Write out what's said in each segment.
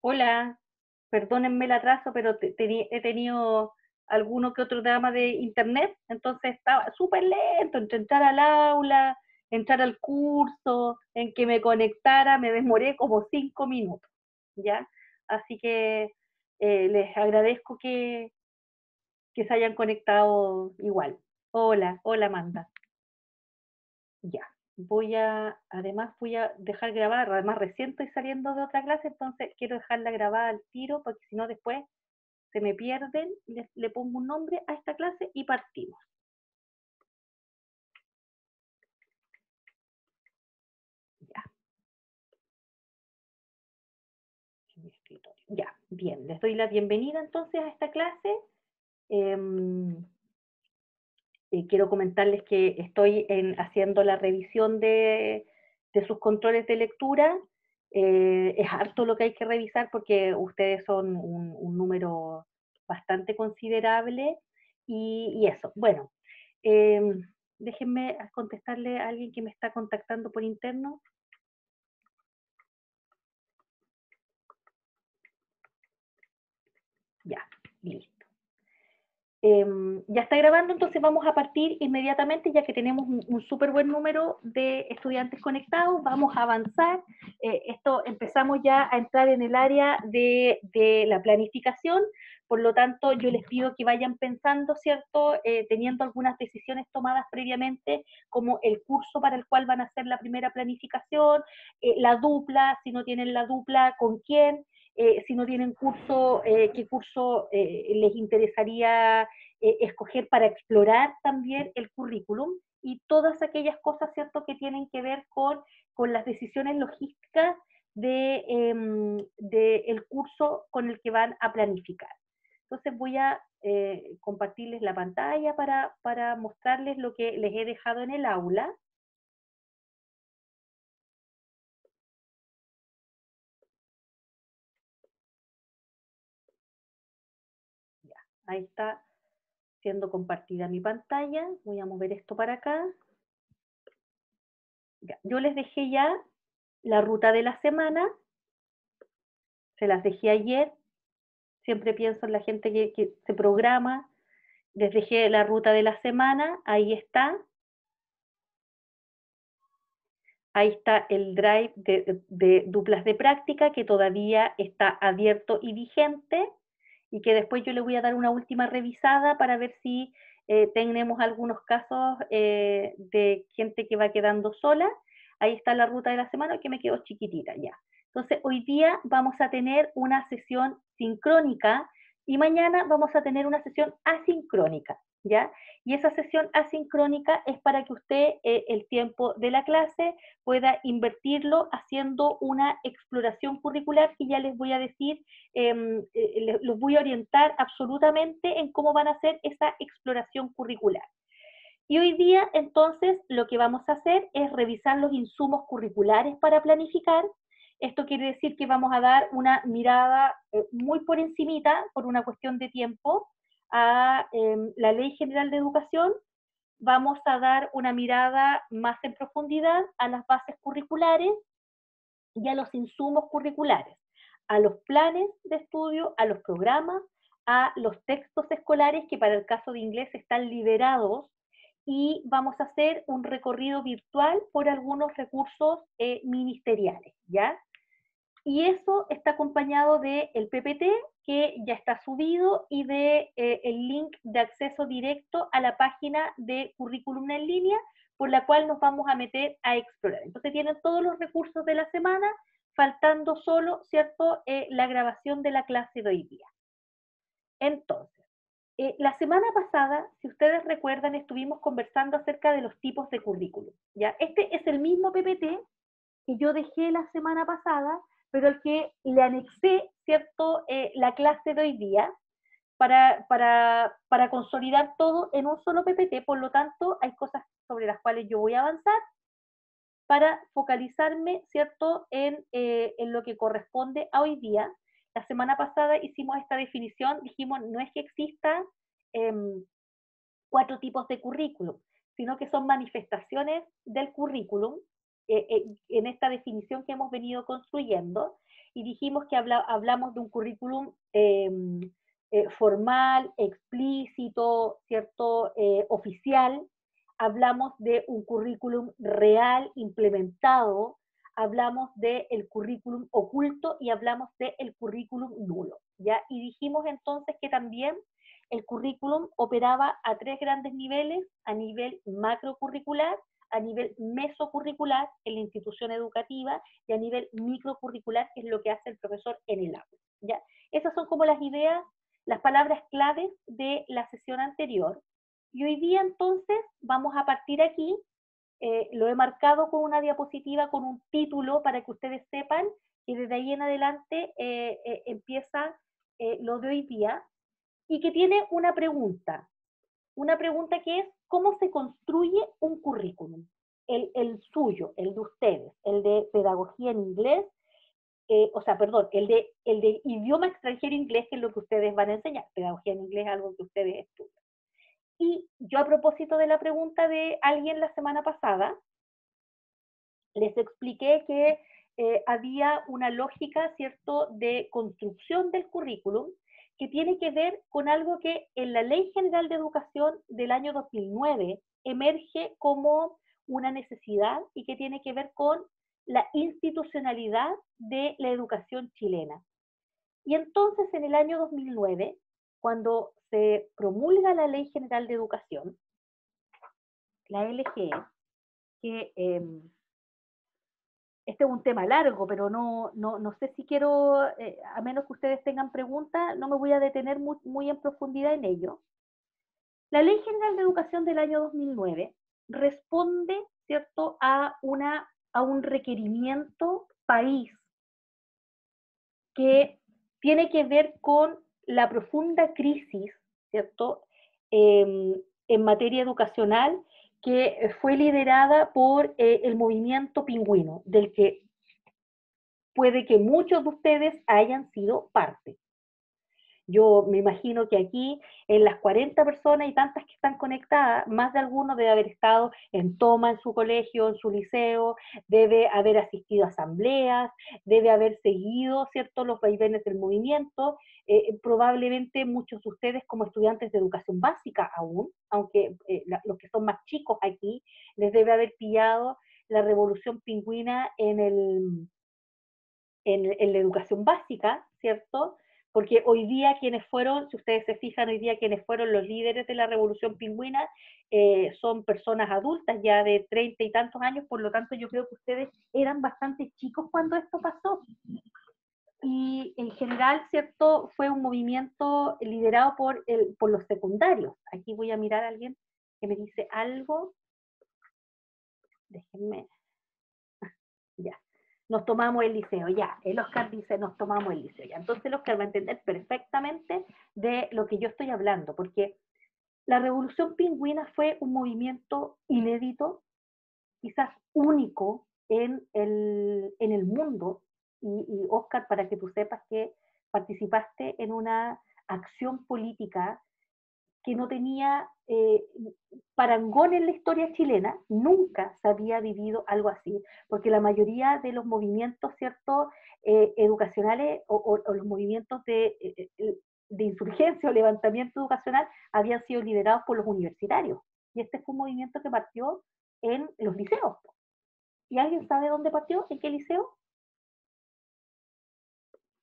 Hola, perdónenme el atraso, pero he tenido alguno que otro drama de internet, entonces estaba súper lento entre entrar al aula, entrar al curso, en que me conectara, me demoré como 5 minutos, ¿ya? Así que les agradezco que se hayan conectado igual. Hola, hola Amanda. Ya, además voy a dejar grabar, además recién estoy saliendo de otra clase, entonces quiero dejarla grabada al tiro, porque si no después se me pierden, le pongo un nombre a esta clase y partimos. Ya, en mi escritorio. Ya, bien, les doy la bienvenida entonces a esta clase. Eh, Quiero comentarles que estoy haciendo la revisión de sus controles de lectura. Es harto lo que hay que revisar porque ustedes son un número bastante considerable y eso. Bueno, eh, déjenme contestarle a alguien que me está contactando por interno. Ya, listo. Ya está grabando, entonces vamos a partir inmediatamente, ya que tenemos un súper buen número de estudiantes conectados, vamos a avanzar. Empezamos ya a entrar en el área de la planificación, por lo tanto yo les pido que vayan pensando, ¿cierto? Teniendo algunas decisiones tomadas previamente, como el curso para el cual van a hacer la primera planificación, la dupla, si no tienen la dupla, con quién, si no tienen curso, qué curso les interesaría escoger para explorar también el currículum y todas aquellas cosas, ¿cierto?, que tienen que ver con las decisiones logísticas de el curso con el que van a planificar. Entonces voy a compartirles la pantalla para mostrarles lo que les he dejado en el aula. Ya, ahí está siendo compartida mi pantalla. Voy a mover esto para acá. Ya, yo les dejé ya la ruta de la semana, se las dejé ayer, siempre pienso en la gente que se programa, les dejé la ruta de la semana, ahí está el drive de duplas de práctica que todavía está abierto y vigente y que después yo le voy a dar una última revisada para ver si tenemos algunos casos de gente que va quedando sola. Ahí está la ruta de la semana que me quedó chiquitita ya. Entonces, hoy día vamos a tener una sesión sincrónica y mañana vamos a tener una sesión asincrónica, ¿ya? Y esa sesión asincrónica es para que usted el tiempo de la clase pueda invertirlo haciendo una exploración curricular que ya les voy a decir, los voy a orientar absolutamente en cómo van a hacer esa exploración curricular. Y hoy día, entonces, lo que vamos a hacer es revisar los insumos curriculares para planificar. Esto quiere decir que vamos a dar una mirada muy por encimita, por una cuestión de tiempo, a la Ley General de Educación. Vamos a dar una mirada más en profundidad a las bases curriculares y a los insumos curriculares, a los planes de estudio, a los programas, a los textos escolares que para el caso de inglés están liberados y vamos a hacer un recorrido virtual por algunos recursos ministeriales, ¿ya? Y eso está acompañado del PPT que ya está subido y de el link de acceso directo a la página de currículum en línea por la cual nos vamos a meter a explorar. Entonces tienen todos los recursos de la semana, faltando solo, ¿cierto?, la grabación de la clase de hoy día. Entonces, la semana pasada, si ustedes recuerdan, estuvimos conversando acerca de los tipos de currículum. ¿Ya? Este es el mismo PPT que yo dejé la semana pasada, pero al que le anexé, ¿cierto?, la clase de hoy día para consolidar todo en un solo PPT. Por lo tanto, hay cosas sobre las cuales yo voy a avanzar para focalizarme, ¿cierto?, en lo que corresponde a hoy día. La semana pasada hicimos esta definición, dijimos, no es que exista eh, 4 tipos de currículum, sino que son manifestaciones del currículum en esta definición que hemos venido construyendo, y dijimos que hablamos de un currículum formal, explícito, ¿cierto? Oficial, hablamos de un currículum real, implementado, hablamos del currículum oculto y hablamos del currículum nulo, ¿ya? Y dijimos entonces que también el currículum operaba a tres grandes niveles: a nivel macrocurricular, a nivel mesocurricular en la institución educativa y a nivel microcurricular, que es lo que hace el profesor en el aula, ¿ya? Esas son como las ideas, las palabras claves de la sesión anterior. Y hoy día entonces vamos a partir aquí, lo he marcado con una diapositiva, con un título, para que ustedes sepan que desde ahí en adelante empieza lo de hoy día, y que tiene una pregunta que es: ¿cómo se construye un currículum? El suyo, el de ustedes, el de pedagogía en inglés, o sea, perdón, el de idioma extranjero inglés, que es lo que ustedes van a enseñar. Pedagogía en inglés es algo que ustedes estudian. Y yo, a propósito de la pregunta de alguien la semana pasada, les expliqué que había una lógica, ¿cierto?, de construcción del currículum que tiene que ver con algo que en la Ley General de Educación del año 2009 emerge como una necesidad, y que tiene que ver con la institucionalidad de la educación chilena. Y entonces, en el año 2009, cuando se promulga la Ley General de Educación, la LGE, que este es un tema largo, pero no sé si quiero, a menos que ustedes tengan preguntas, no me voy a detener muy en profundidad en ello. La Ley General de Educación del año 2009 responde, ¿cierto?, a un requerimiento país que tiene que ver con la profunda crisis, ¿cierto?, en materia educacional, que fue liderada por el movimiento pingüino, del que puede que muchos de ustedes hayan sido parte. Yo me imagino que aquí, en las 40 personas y tantas que están conectadas, más de alguno debe haber estado en toma en su colegio, en su liceo, debe haber asistido a asambleas, debe haber seguido, ¿cierto?, los vaivenes del movimiento. Probablemente muchos de ustedes, como estudiantes de educación básica aún, aunque los que son más chicos aquí, les debe haber pillado la revolución pingüina en la educación básica, ¿cierto? Porque hoy día quienes fueron, si ustedes se fijan, hoy día quienes fueron los líderes de la revolución pingüina son personas adultas ya de 30 y tantos años. Por lo tanto yo creo que ustedes eran bastante chicos cuando esto pasó. Y en general, ¿cierto?, fue un movimiento liderado por los secundarios. Aquí voy a mirar a alguien que me dice algo. Déjenme, ya. Nos tomamos el liceo, ya. El Oscar dice, nos tomamos el liceo, ya. Entonces el Oscar va a entender perfectamente de lo que yo estoy hablando, porque la revolución pingüina fue un movimiento inédito, quizás único en el mundo. Y Oscar, para que tú sepas que participaste en una acción política que no tenía parangón en la historia chilena. Nunca se había vivido algo así, porque la mayoría de los movimientos, ¿cierto?, educacionales o los movimientos de insurgencia o levantamiento educacional habían sido liderados por los universitarios. Y este fue un movimiento que partió en los liceos. ¿Y alguien sabe dónde partió? ¿En qué liceo?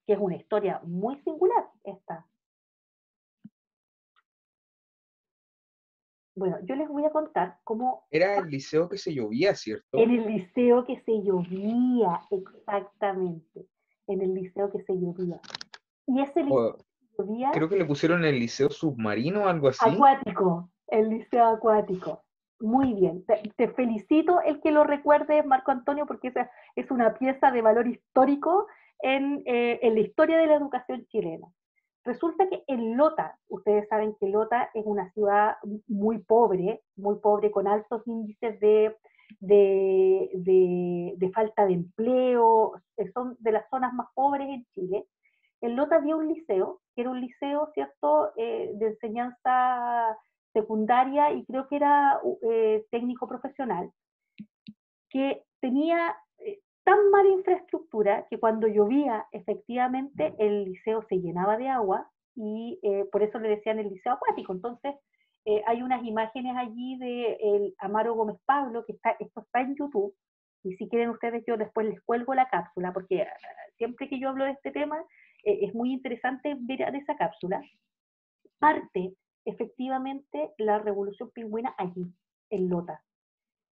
Que es una historia muy singular esta. Bueno, yo les voy a contar cómo. Era el liceo que se llovía, En ¿cierto? el liceo que se llovía, exactamente, en el liceo que se llovía. Y ese liceo O que llovía, creo que le pusieron el liceo submarino o algo así. acuático, el liceo acuático. Muy bien, te felicito el que lo recuerdes, Marco Antonio, porque esa es una pieza de valor histórico en la historia de la educación chilena. Resulta que en Lota, ustedes saben que Lota es una ciudad muy pobre, con altos índices de falta de empleo, son de las zonas más pobres en Chile. En Lota había un liceo, que era un liceo, ¿cierto?, de enseñanza secundaria, y creo que era técnico profesional, que tenía tan mala infraestructura que cuando llovía, efectivamente, el liceo se llenaba de agua y por eso le decían el liceo acuático. Entonces, hay unas imágenes allí de el Amaro Gómez Pablo, que esto está en YouTube, y si quieren ustedes yo después les cuelgo la cápsula, porque siempre que yo hablo de este tema, es muy interesante ver esa cápsula. Parte efectivamente la Revolución Pingüina allí, en Lota.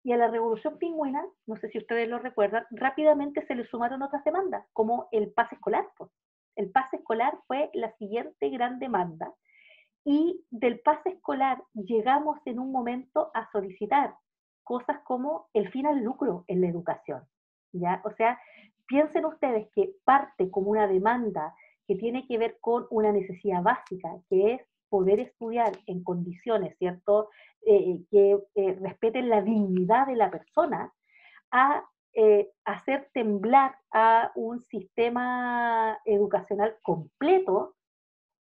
Y a la Revolución Pingüina, no sé si ustedes lo recuerdan, rápidamente se le sumaron otras demandas, como el pase escolar. Pues. El pase escolar fue la siguiente gran demanda. Y del pase escolar llegamos en un momento a solicitar cosas como el fin al lucro en la educación. ¿Ya? O sea, piensen ustedes que parte como una demanda que tiene que ver con una necesidad básica, que es poder estudiar en condiciones, ¿cierto?, que respeten la dignidad de la persona, a hacer temblar a un sistema educacional completo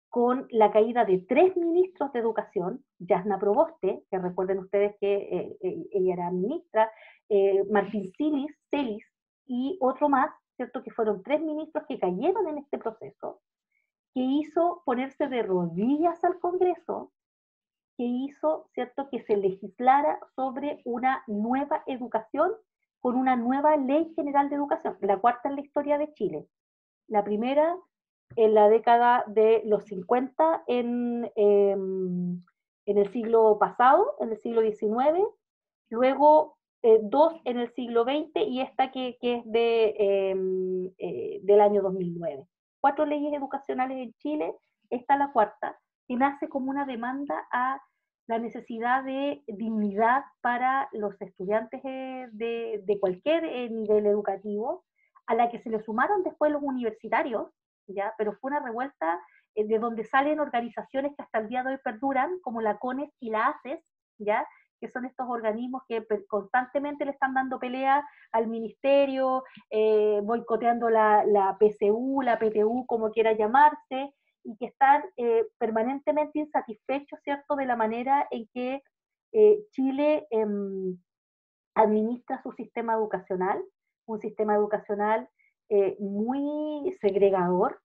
con la caída de 3 ministros de educación, Yasna Proboste, que recuerden ustedes que ella era ministra, Martín Celis y otro más, ¿cierto?, que fueron 3 ministros que cayeron en este proceso, que hizo ponerse de rodillas al Congreso, que hizo, ¿cierto?, que se legislara sobre una nueva educación con una nueva Ley General de Educación, la cuarta en la historia de Chile. La primera en la década de los 50 en el siglo pasado, en el siglo XIX, luego dos en el siglo XX y esta que es del año 2009. 4 leyes educacionales en Chile, esta es la cuarta, que nace como una demanda a la necesidad de dignidad para los estudiantes de cualquier nivel educativo, a la que se le sumaron después los universitarios, ¿ya? Pero fue una revuelta de donde salen organizaciones que hasta el día de hoy perduran, como la CONES y la ACES, ¿ya? Que son estos organismos que constantemente le están dando pelea al ministerio, boicoteando la PCU, la PTU, como quiera llamarse, y que están permanentemente insatisfechos, ¿cierto?, de la manera en que Chile administra su sistema educacional, un sistema educacional muy segregador.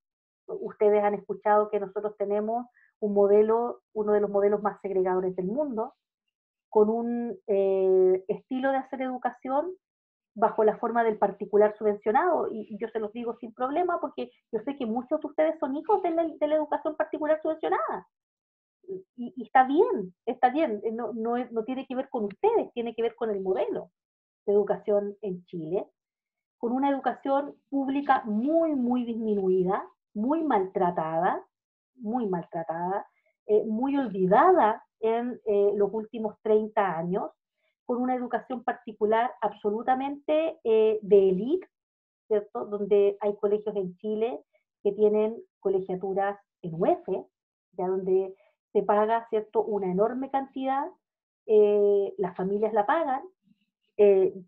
Ustedes han escuchado que nosotros tenemos un modelo, uno de los modelos más segregadores del mundo, con un estilo de hacer educación bajo la forma del particular subvencionado, y yo se los digo sin problema, porque yo sé que muchos de ustedes son hijos de la educación particular subvencionada, y está bien, no tiene que ver con ustedes, tiene que ver con el modelo de educación en Chile, con una educación pública muy disminuida, muy maltratada, muy olvidada en los últimos 30 años, con una educación particular absolutamente de élite, ¿cierto?, donde hay colegios en Chile que tienen colegiaturas en UEF, ya donde se paga, ¿cierto?, una enorme cantidad, las familias la pagan,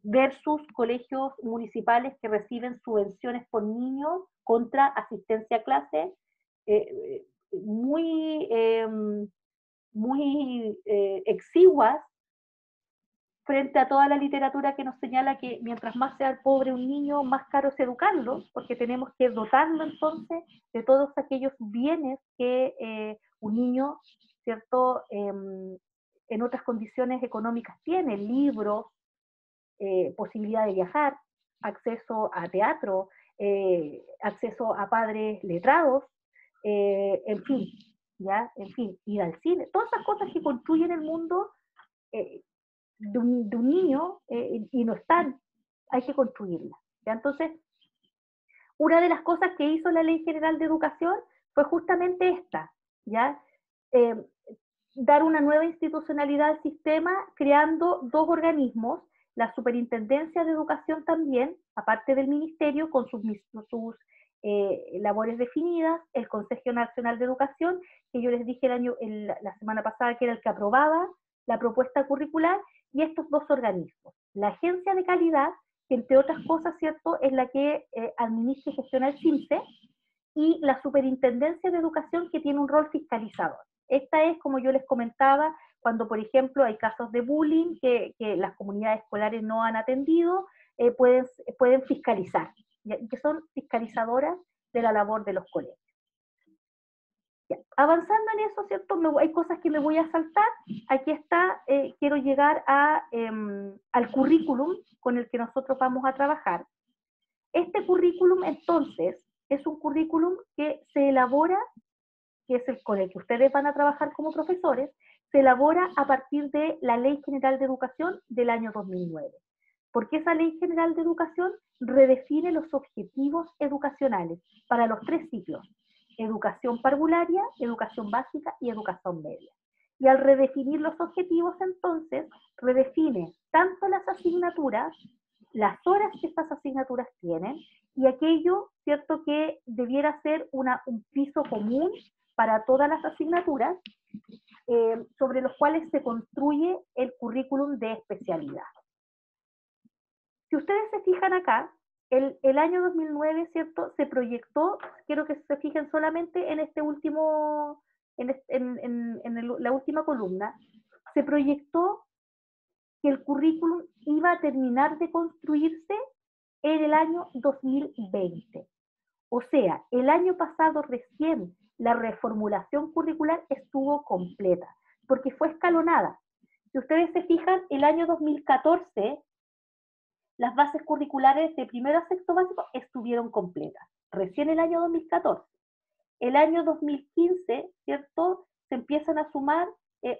versus colegios municipales que reciben subvenciones por niño contra asistencia a clase muy, muy exiguas frente a toda la literatura que nos señala que mientras más sea pobre un niño, más caro es educarlo, porque tenemos que dotarlo entonces de todos aquellos bienes que un niño, ¿cierto?, en otras condiciones económicas tiene, libros, posibilidad de viajar, acceso a teatro, acceso a padres letrados, en fin, ¿ya? En fin, ir al cine, todas esas cosas que construyen el mundo eh, de un niño y no están, hay que construirlas. ¿Ya? Entonces, una de las cosas que hizo la Ley General de Educación fue justamente esta, ¿ya? Eh, dar una nueva institucionalidad al sistema creando 2 organismos, la Superintendencia de Educación también, aparte del Ministerio, con sus labores definidas, el Consejo Nacional de Educación, que yo les dije la semana pasada que era el que aprobaba la propuesta curricular, y estos 2 organismos. La Agencia de Calidad, que entre otras cosas, ¿cierto?, es la que administra y gestiona el CINCE, y la Superintendencia de Educación, que tiene un rol fiscalizador. Esta es, como yo les comentaba, cuando por ejemplo hay casos de bullying que las comunidades escolares no han atendido, pueden fiscalizar, que son fiscalizadoras de la labor de los colegios. Ya. Avanzando en eso, ¿cierto? Hay cosas que me voy a saltar. Aquí está, quiero llegar al currículum con el que nosotros vamos a trabajar. Este currículum, entonces, es un currículum que se elabora, que es con el que ustedes van a trabajar como profesores, se elabora a partir de la Ley General de Educación del año 2009. Porque esa Ley General de Educación redefine los objetivos educacionales para los 3 ciclos: educación parvularia, educación básica y educación media. Y al redefinir los objetivos, entonces, redefine tanto las asignaturas, las horas que estas asignaturas tienen, y aquello, ¿cierto?, que debiera ser un piso común para todas las asignaturas, sobre los cuales se construye el currículum de especialidad. Si ustedes se fijan acá, el año 2009, ¿cierto?, se proyectó, quiero que se fijen solamente en este último, la última columna, se proyectó que el currículum iba a terminar de construirse en el año 2020. O sea, el año pasado recién la reformulación curricular estuvo completa, porque fue escalonada. Si ustedes se fijan, el año 2014, las bases curriculares de primero a sexto básico estuvieron completas, recién el año 2014. El año 2015, ¿cierto?, se empiezan a sumar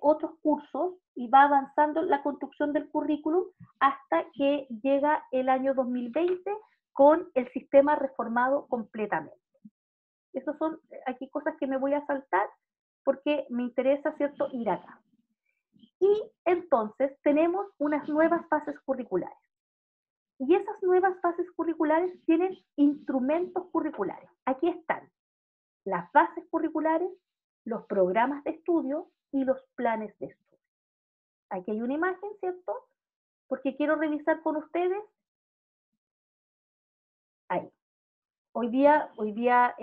otros cursos y va avanzando la construcción del currículum hasta que llega el año 2020 con el sistema reformado completamente. Esas son aquí cosas que me voy a saltar porque me interesa, ¿cierto?, ir acá. Y entonces tenemos unas nuevas bases curriculares. Y esas nuevas bases curriculares tienen instrumentos curriculares. Aquí están las bases curriculares, los programas de estudio y los planes de estudio. Aquí hay una imagen, ¿cierto? Porque quiero revisar con ustedes. Ahí. Hoy día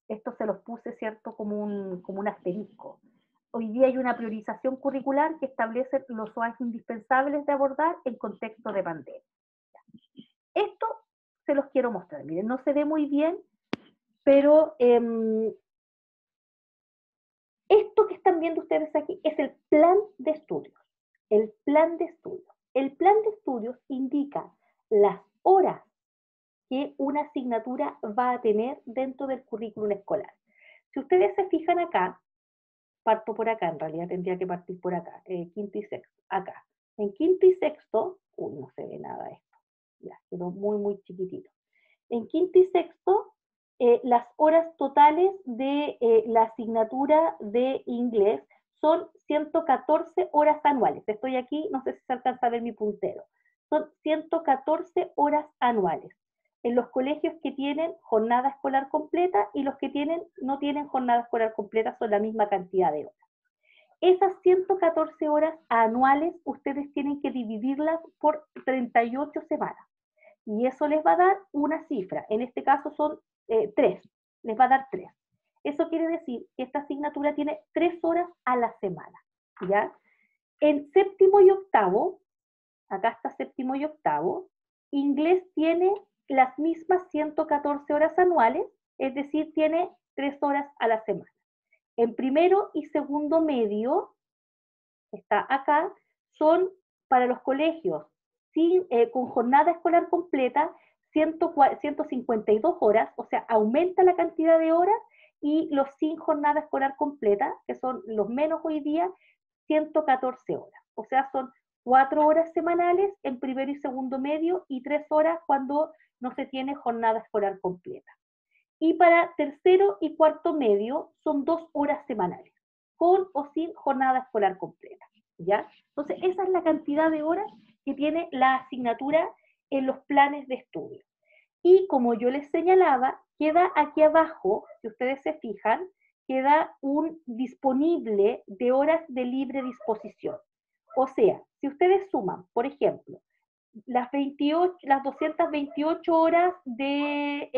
esto se los puse, ¿cierto?, como un asterisco. Hoy día hay una priorización curricular que establece los OAS indispensables de abordar en contexto de pandemia. Esto se los quiero mostrar. Miren, no se ve muy bien, pero esto que están viendo ustedes aquí es el plan de estudios. El plan de estudios. El plan de estudios indica las horas que una asignatura va a tener dentro del currículum escolar. Si ustedes se fijan acá, parto por acá, en realidad tendría que partir por acá, quinto y sexto, acá. En quinto y sexto, no se ve nada esto, ya, quedó muy, muy chiquitito. En quinto y sexto, las horas totales de la asignatura de inglés son 114 horas anuales. Estoy aquí, no sé si se alcanza a ver mi puntero. Son 114 horas anuales. En los colegios que tienen jornada escolar completa y los que no tienen jornada escolar completa son la misma cantidad de horas. Esas 114 horas anuales ustedes tienen que dividirlas por 38 semanas. Y eso les va a dar una cifra. En este caso son 3. Les va a dar 3. Eso quiere decir que esta asignatura tiene 3 horas a la semana. ¿Ya? En séptimo y octavo, acá está séptimo y octavo, inglés tiene las mismas 114 horas anuales, es decir, tiene 3 horas a la semana. En primero y segundo medio, está acá, son para los colegios con jornada escolar completa 152 horas, o sea, aumenta la cantidad de horas, y los sin jornada escolar completa, que son los menos hoy día, 114 horas. O sea, son 4 horas semanales en primero y segundo medio y 3 horas cuando no se tiene jornada escolar completa. Y para tercero y cuarto medio son 2 horas semanales, con o sin jornada escolar completa. ¿Ya? Entonces, esa es la cantidad de horas que tiene la asignatura en los planes de estudio. Y como yo les señalaba, queda aquí abajo, si ustedes se fijan, queda un disponible de horas de libre disposición. O sea, si ustedes suman, por ejemplo, las 228 horas de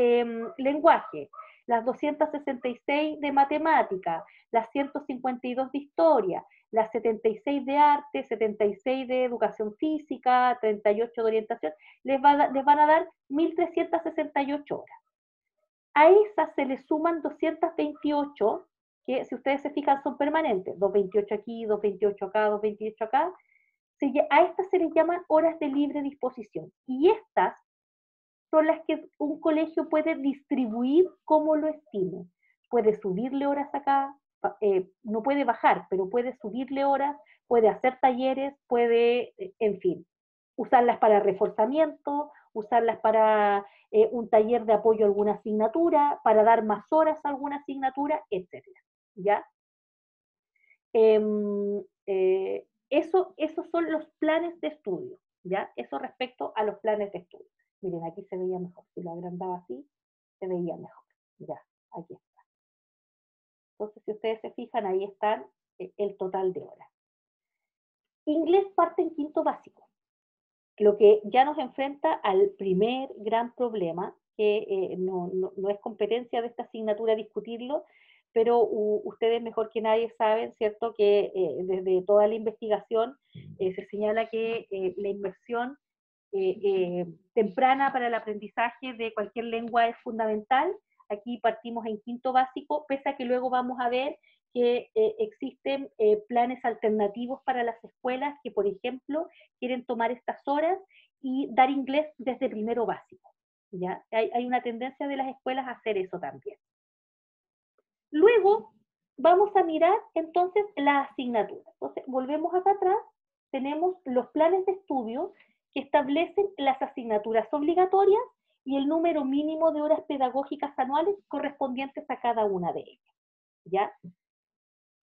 lenguaje, las 266 de matemática, las 152 de historia, las 76 de arte, 76 de educación física, 38 de orientación, les van a dar 1.368 horas. A esas se les suman 228, que si ustedes se fijan son permanentes, 228 aquí, 228 acá, 228 acá. A estas se les llaman horas de libre disposición. Y estas son las que un colegio puede distribuir como lo estime. Puede subirle horas acá, no puede bajar, pero puede subirle horas, puede hacer talleres, puede, en fin, usarlas para reforzamiento, usarlas para un taller de apoyo a alguna asignatura, para dar más horas a alguna asignatura, etc. ¿Ya? Esos son los planes de estudio, ¿ya? Eso respecto a los planes de estudio. Miren, aquí se veía mejor. Si lo agrandaba así, se veía mejor. Ya, aquí está. Entonces, si ustedes se fijan, ahí están el total de horas. Inglés parte en quinto básico, lo que ya nos enfrenta al primer gran problema, que no es competencia de esta asignatura discutirlo, pero ustedes mejor que nadie saben, ¿cierto?, que desde toda la investigación se señala que la inversión temprana para el aprendizaje de cualquier lengua es fundamental. Aquí partimos en quinto básico, pese a que luego vamos a ver que existen planes alternativos para las escuelas que, por ejemplo, quieren tomar estas horas y dar inglés desde primero básico. ¿Ya? Hay una tendencia de las escuelas a hacer eso también. Luego vamos a mirar entonces la asignatura. Entonces volvemos acá atrás, tenemos los planes de estudio que establecen las asignaturas obligatorias y el número mínimo de horas pedagógicas anuales correspondientes a cada una de ellas. ¿Ya?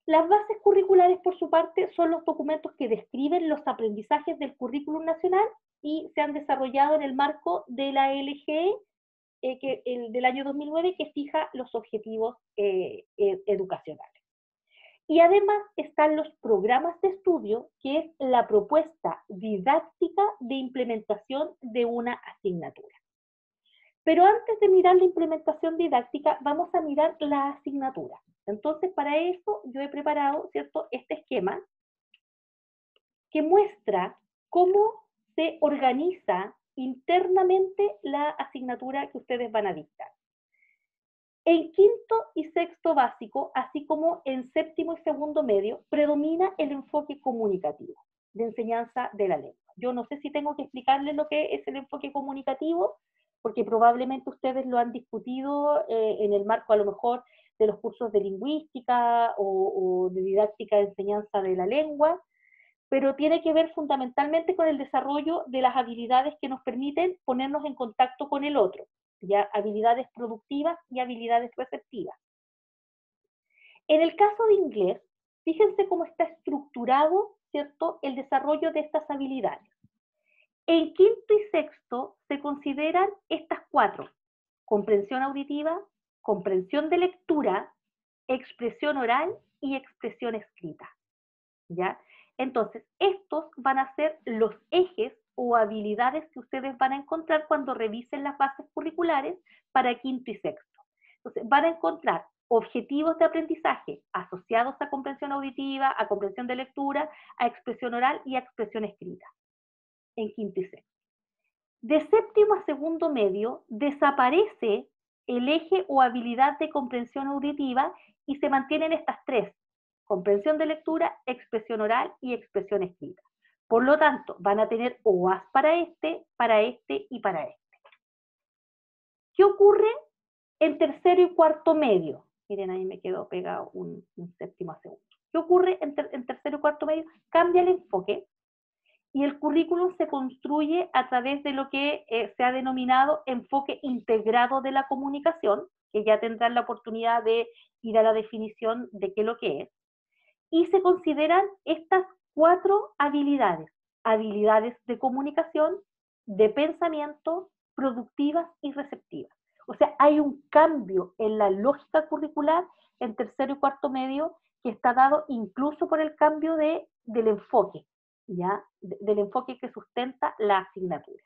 Las bases curriculares, por su parte, son los documentos que describen los aprendizajes del currículum nacional y se han desarrollado en el marco de la LGE, del año 2009, que fija los objetivos educacionales. Y además están los programas de estudio, que es la propuesta didáctica de implementación de una asignatura. Pero antes de mirar la implementación didáctica, vamos a mirar la asignatura. Entonces, para eso yo he preparado, ¿cierto?, este esquema que muestra cómo se organiza internamente la asignatura que ustedes van a dictar. En quinto y sexto básico, así como en séptimo y segundo medio, predomina el enfoque comunicativo de enseñanza de la lengua. Yo no sé si tengo que explicarles lo que es el enfoque comunicativo, porque probablemente ustedes lo han discutido en el marco a lo mejor de los cursos de lingüística o de didáctica de enseñanza de la lengua, pero tiene que ver fundamentalmente con el desarrollo de las habilidades que nos permiten ponernos en contacto con el otro, ya habilidades productivas y habilidades receptivas. En el caso de inglés, fíjense cómo está estructurado, ¿cierto?, el desarrollo de estas habilidades. En quinto y sexto se consideran estas cuatro: comprensión auditiva, comprensión de lectura, expresión oral y expresión escrita, ¿ya? Entonces, estos van a ser los ejes o habilidades que ustedes van a encontrar cuando revisen las bases curriculares para quinto y sexto. Entonces, van a encontrar objetivos de aprendizaje asociados a comprensión auditiva, a comprensión de lectura, a expresión oral y a expresión escrita en quinto y sexto. De séptimo a segundo medio desaparece el eje o habilidad de comprensión auditiva y se mantienen estas tres: comprensión de lectura, expresión oral y expresión escrita. Por lo tanto, van a tener OAS para este y para este. ¿Qué ocurre en tercero y cuarto medio? Miren, ahí me quedó pegado un séptimo a segundo. ¿Qué ocurre en tercero y cuarto medio? Cambia el enfoque y el currículum se construye a través de lo que se ha denominado enfoque integrado de la comunicación, que ya tendrán la oportunidad de ir a la definición de qué es lo que es. Y se consideran estas cuatro habilidades: habilidades de comunicación, de pensamiento, productivas y receptivas. O sea, hay un cambio en la lógica curricular en tercero y cuarto medio que está dado incluso por el cambio del enfoque, ¿ya? Del enfoque que sustenta la asignatura.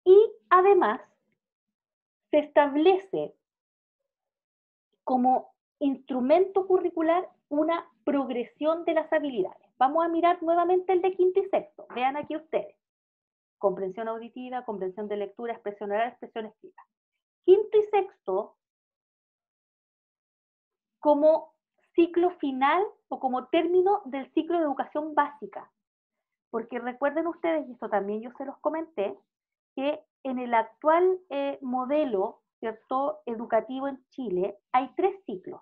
Y además se establece como instrumento curricular una progresión de las habilidades. Vamos a mirar nuevamente el de quinto y sexto. Vean aquí ustedes. Comprensión auditiva, comprensión de lectura, expresión oral, expresión escrita. Quinto y sexto, como ciclo final o como término del ciclo de educación básica. Porque recuerden ustedes, y esto también yo se los comenté, que en el actual modelo, ¿cierto?, educativo en Chile, hay 3 ciclos.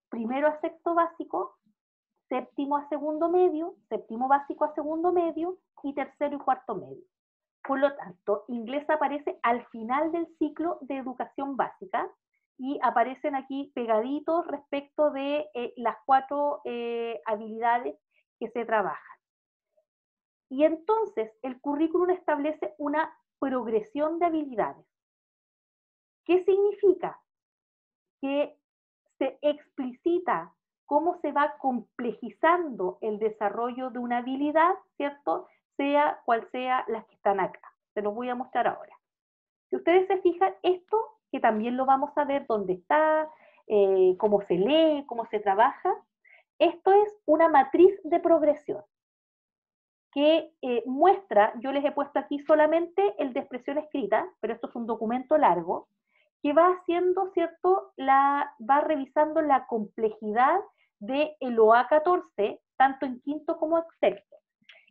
Primero a sexto básico, séptimo a segundo medio, séptimo básico a segundo medio y tercero y cuarto medio. Por lo tanto, inglés aparece al final del ciclo de educación básica y aparecen aquí pegaditos respecto de las 4 habilidades que se trabajan. Y entonces el currículum establece una progresión de habilidades. ¿Qué significa? Que se explicita cómo se va complejizando el desarrollo de una habilidad, ¿cierto? Sea cual sea las que están acá. Se los voy a mostrar ahora. Si ustedes se fijan, esto, que también lo vamos a ver dónde está, cómo se lee, cómo se trabaja, esto es una matriz de progresión que muestra, yo les he puesto aquí solamente el de expresión escrita, pero esto es un documento largo, que va haciendo, ¿cierto?, va revisando la complejidad del OA 14, tanto en quinto como en sexto.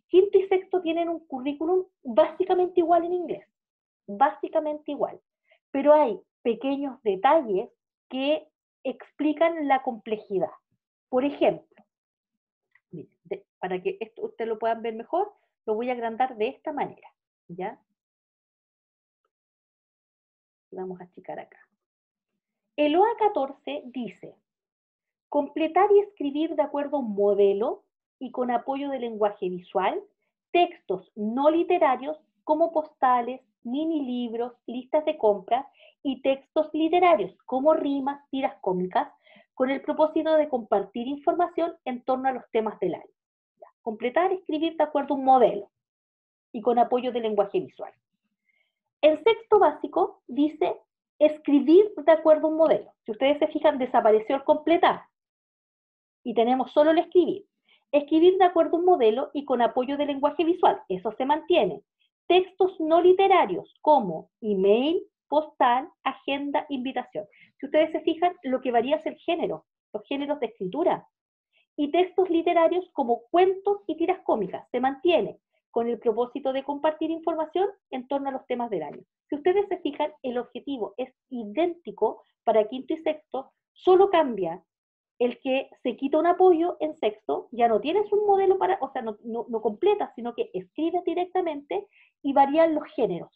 Quinto y sexto tienen un currículum básicamente igual en inglés, básicamente igual, pero hay pequeños detalles que explican la complejidad. Por ejemplo, para que esto ustedes lo puedan ver mejor, lo voy a agrandar de esta manera, ¿ya? Vamos a achicar acá. El OA 14 dice, completar y escribir de acuerdo a un modelo y con apoyo de lenguaje visual, textos no literarios como postales, mini libros, listas de compras y textos literarios como rimas, tiras cómicas, con el propósito de compartir información en torno a los temas del año. Completar, escribir de acuerdo a un modelo y con apoyo de lenguaje visual. En sexto básico dice escribir de acuerdo a un modelo. Si ustedes se fijan, desapareció el completar y tenemos solo el escribir. Escribir de acuerdo a un modelo y con apoyo de lenguaje visual, eso se mantiene. Textos no literarios como email, postal, agenda, invitación. Si ustedes se fijan, lo que varía es el género, los géneros de escritura. Y textos literarios como cuentos y tiras cómicas, se mantiene con el propósito de compartir información en torno a los temas del año. Si ustedes se fijan, el objetivo es idéntico para quinto y sexto, solo cambia el que se quita un apoyo en sexto, ya no tienes un modelo para, o sea, no completas, sino que escribes directamente y varían los géneros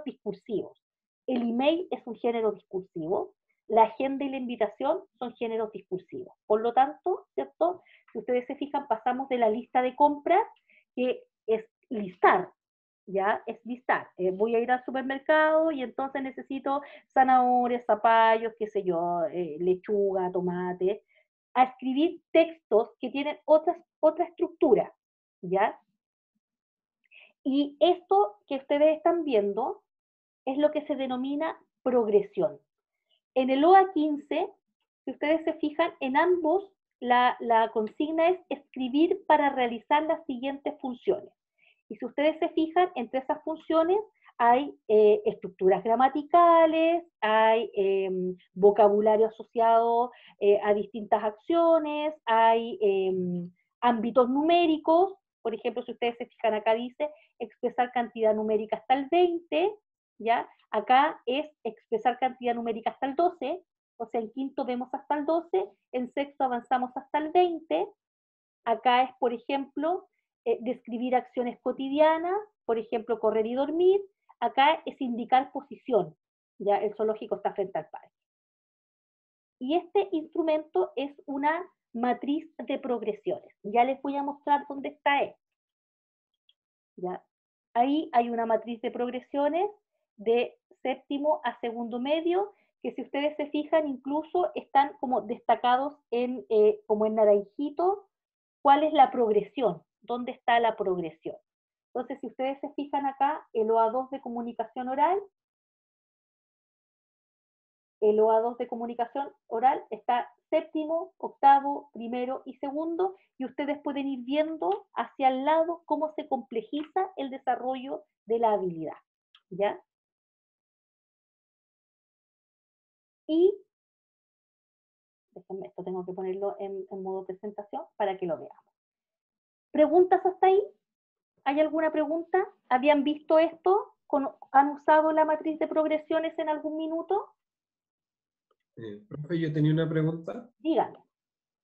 discursivos. El email es un género discursivo, la agenda y la invitación son géneros discursivos. Por lo tanto, ¿cierto? Si ustedes se fijan, pasamos de la lista de compras, que es listar, ¿ya? Es listar. Voy a ir al supermercado y entonces necesito zanahorias, zapallos, qué sé yo, lechuga, tomate, a escribir textos que tienen otra estructura, ¿ya? Y esto que ustedes están viendo es lo que se denomina progresión. En el OA 15, si ustedes se fijan, en ambos la consigna es escribir para realizar las siguientes funciones. Y si ustedes se fijan, entre esas funciones hay estructuras gramaticales, hay vocabulario asociado a distintas acciones, hay ámbitos numéricos. Por ejemplo, si ustedes se fijan, acá dice expresar cantidad numérica hasta el 20, ¿ya? Acá es expresar cantidad numérica hasta el 12, o sea, en quinto vemos hasta el 12, en sexto avanzamos hasta el 20, acá es, por ejemplo, describir acciones cotidianas, por ejemplo, correr y dormir, acá es indicar posición, ya el zoológico está frente al parque. Y este instrumento es una matriz de progresiones. Ya les voy a mostrar dónde está esto. ¿Ya? Ahí hay una matriz de progresiones de séptimo a segundo medio, que si ustedes se fijan, incluso están como destacados en, como en naranjito, cuál es la progresión, dónde está la progresión. Entonces, si ustedes se fijan acá, el OA2 de comunicación oral, el OA2 de comunicación oral está séptimo, octavo, primero y segundo, y ustedes pueden ir viendo hacia el lado cómo se complejiza el desarrollo de la habilidad, ¿ya? Y, déjenme, esto tengo que ponerlo en modo presentación para que lo veamos. ¿Preguntas hasta ahí? ¿Hay alguna pregunta? ¿Habían visto esto? ¿Han usado la matriz de progresiones en algún minuto? Profe, yo tenía una pregunta Díganme.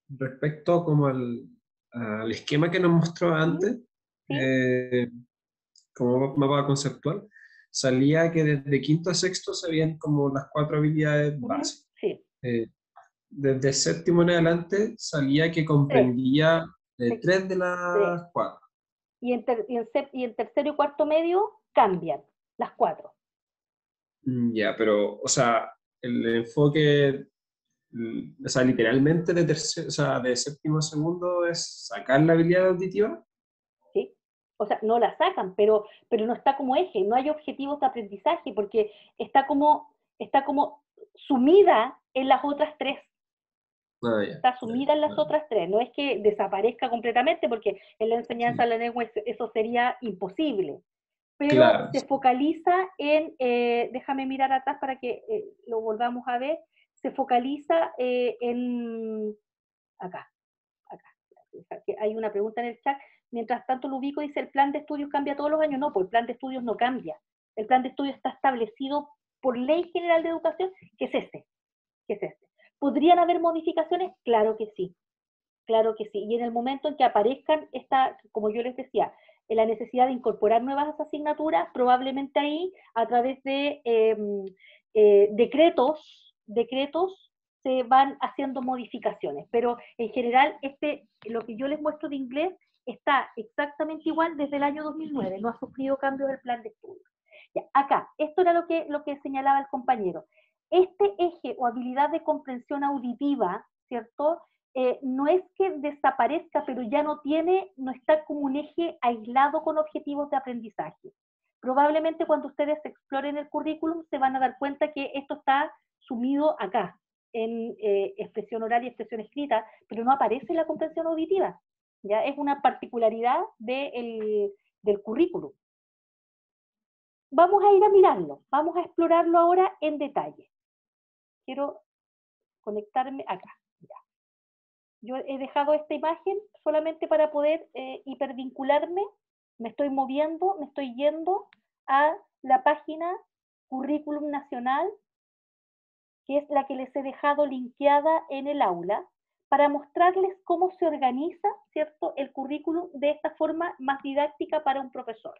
respecto como al esquema que nos mostró antes, ¿Sí? como mapa conceptual. Salía que desde quinto a sexto se veían como las 4 habilidades básicas. Sí. Desde séptimo en adelante salía que comprendía 3 de las 4. Y en tercero y cuarto medio cambian las 4. Ya, pero, o sea, el enfoque, o sea, literalmente o sea, de séptimo a segundo es sacar la habilidad auditiva. ¿Sí? O sea, no la sacan, pero no está como eje, no hay objetivos de aprendizaje, porque está como sumida en las otras 3. Ah, ya, Está sumida en las otras 3. No es que desaparezca completamente, porque en la enseñanza sí. de la lengua eso sería imposible. Pero Claro, se focaliza en, déjame mirar atrás para que lo volvamos a ver, se focaliza en, acá, que hay una pregunta en el chat. Mientras tanto, lo ubico, dice, ¿el plan de estudios cambia todos los años? No, pues el plan de estudios no cambia. El plan de estudios está establecido por Ley General de Educación, que es este. ¿Podrían haber modificaciones? Claro que sí. Claro que sí. Y en el momento en que aparezcan como yo les decía, la necesidad de incorporar nuevas asignaturas, probablemente ahí, a través de decretos, se van haciendo modificaciones. Pero en general, lo que yo les muestro de inglés está exactamente igual desde el año 2009. No ha sufrido cambios el plan de estudio. Ya, acá, esto era lo que señalaba el compañero. Este eje o habilidad de comprensión auditiva, ¿cierto? No es que desaparezca, pero ya no está como un eje aislado con objetivos de aprendizaje. Probablemente cuando ustedes exploren el currículum se van a dar cuenta que esto está sumido acá, en expresión oral y expresión escrita, pero no aparece la comprensión auditiva. ¿Ya? Es una particularidad del currículum. Vamos a ir a mirarlo, vamos a explorarlo ahora en detalle. Quiero conectarme acá. Yo he dejado esta imagen solamente para poder hipervincularme. Me estoy moviendo, me estoy yendo a la página Currículum Nacional, que es la que les he dejado linkeada en el aula, para mostrarles cómo se organiza, ¿cierto?, el currículum de esta forma más didáctica para un profesor.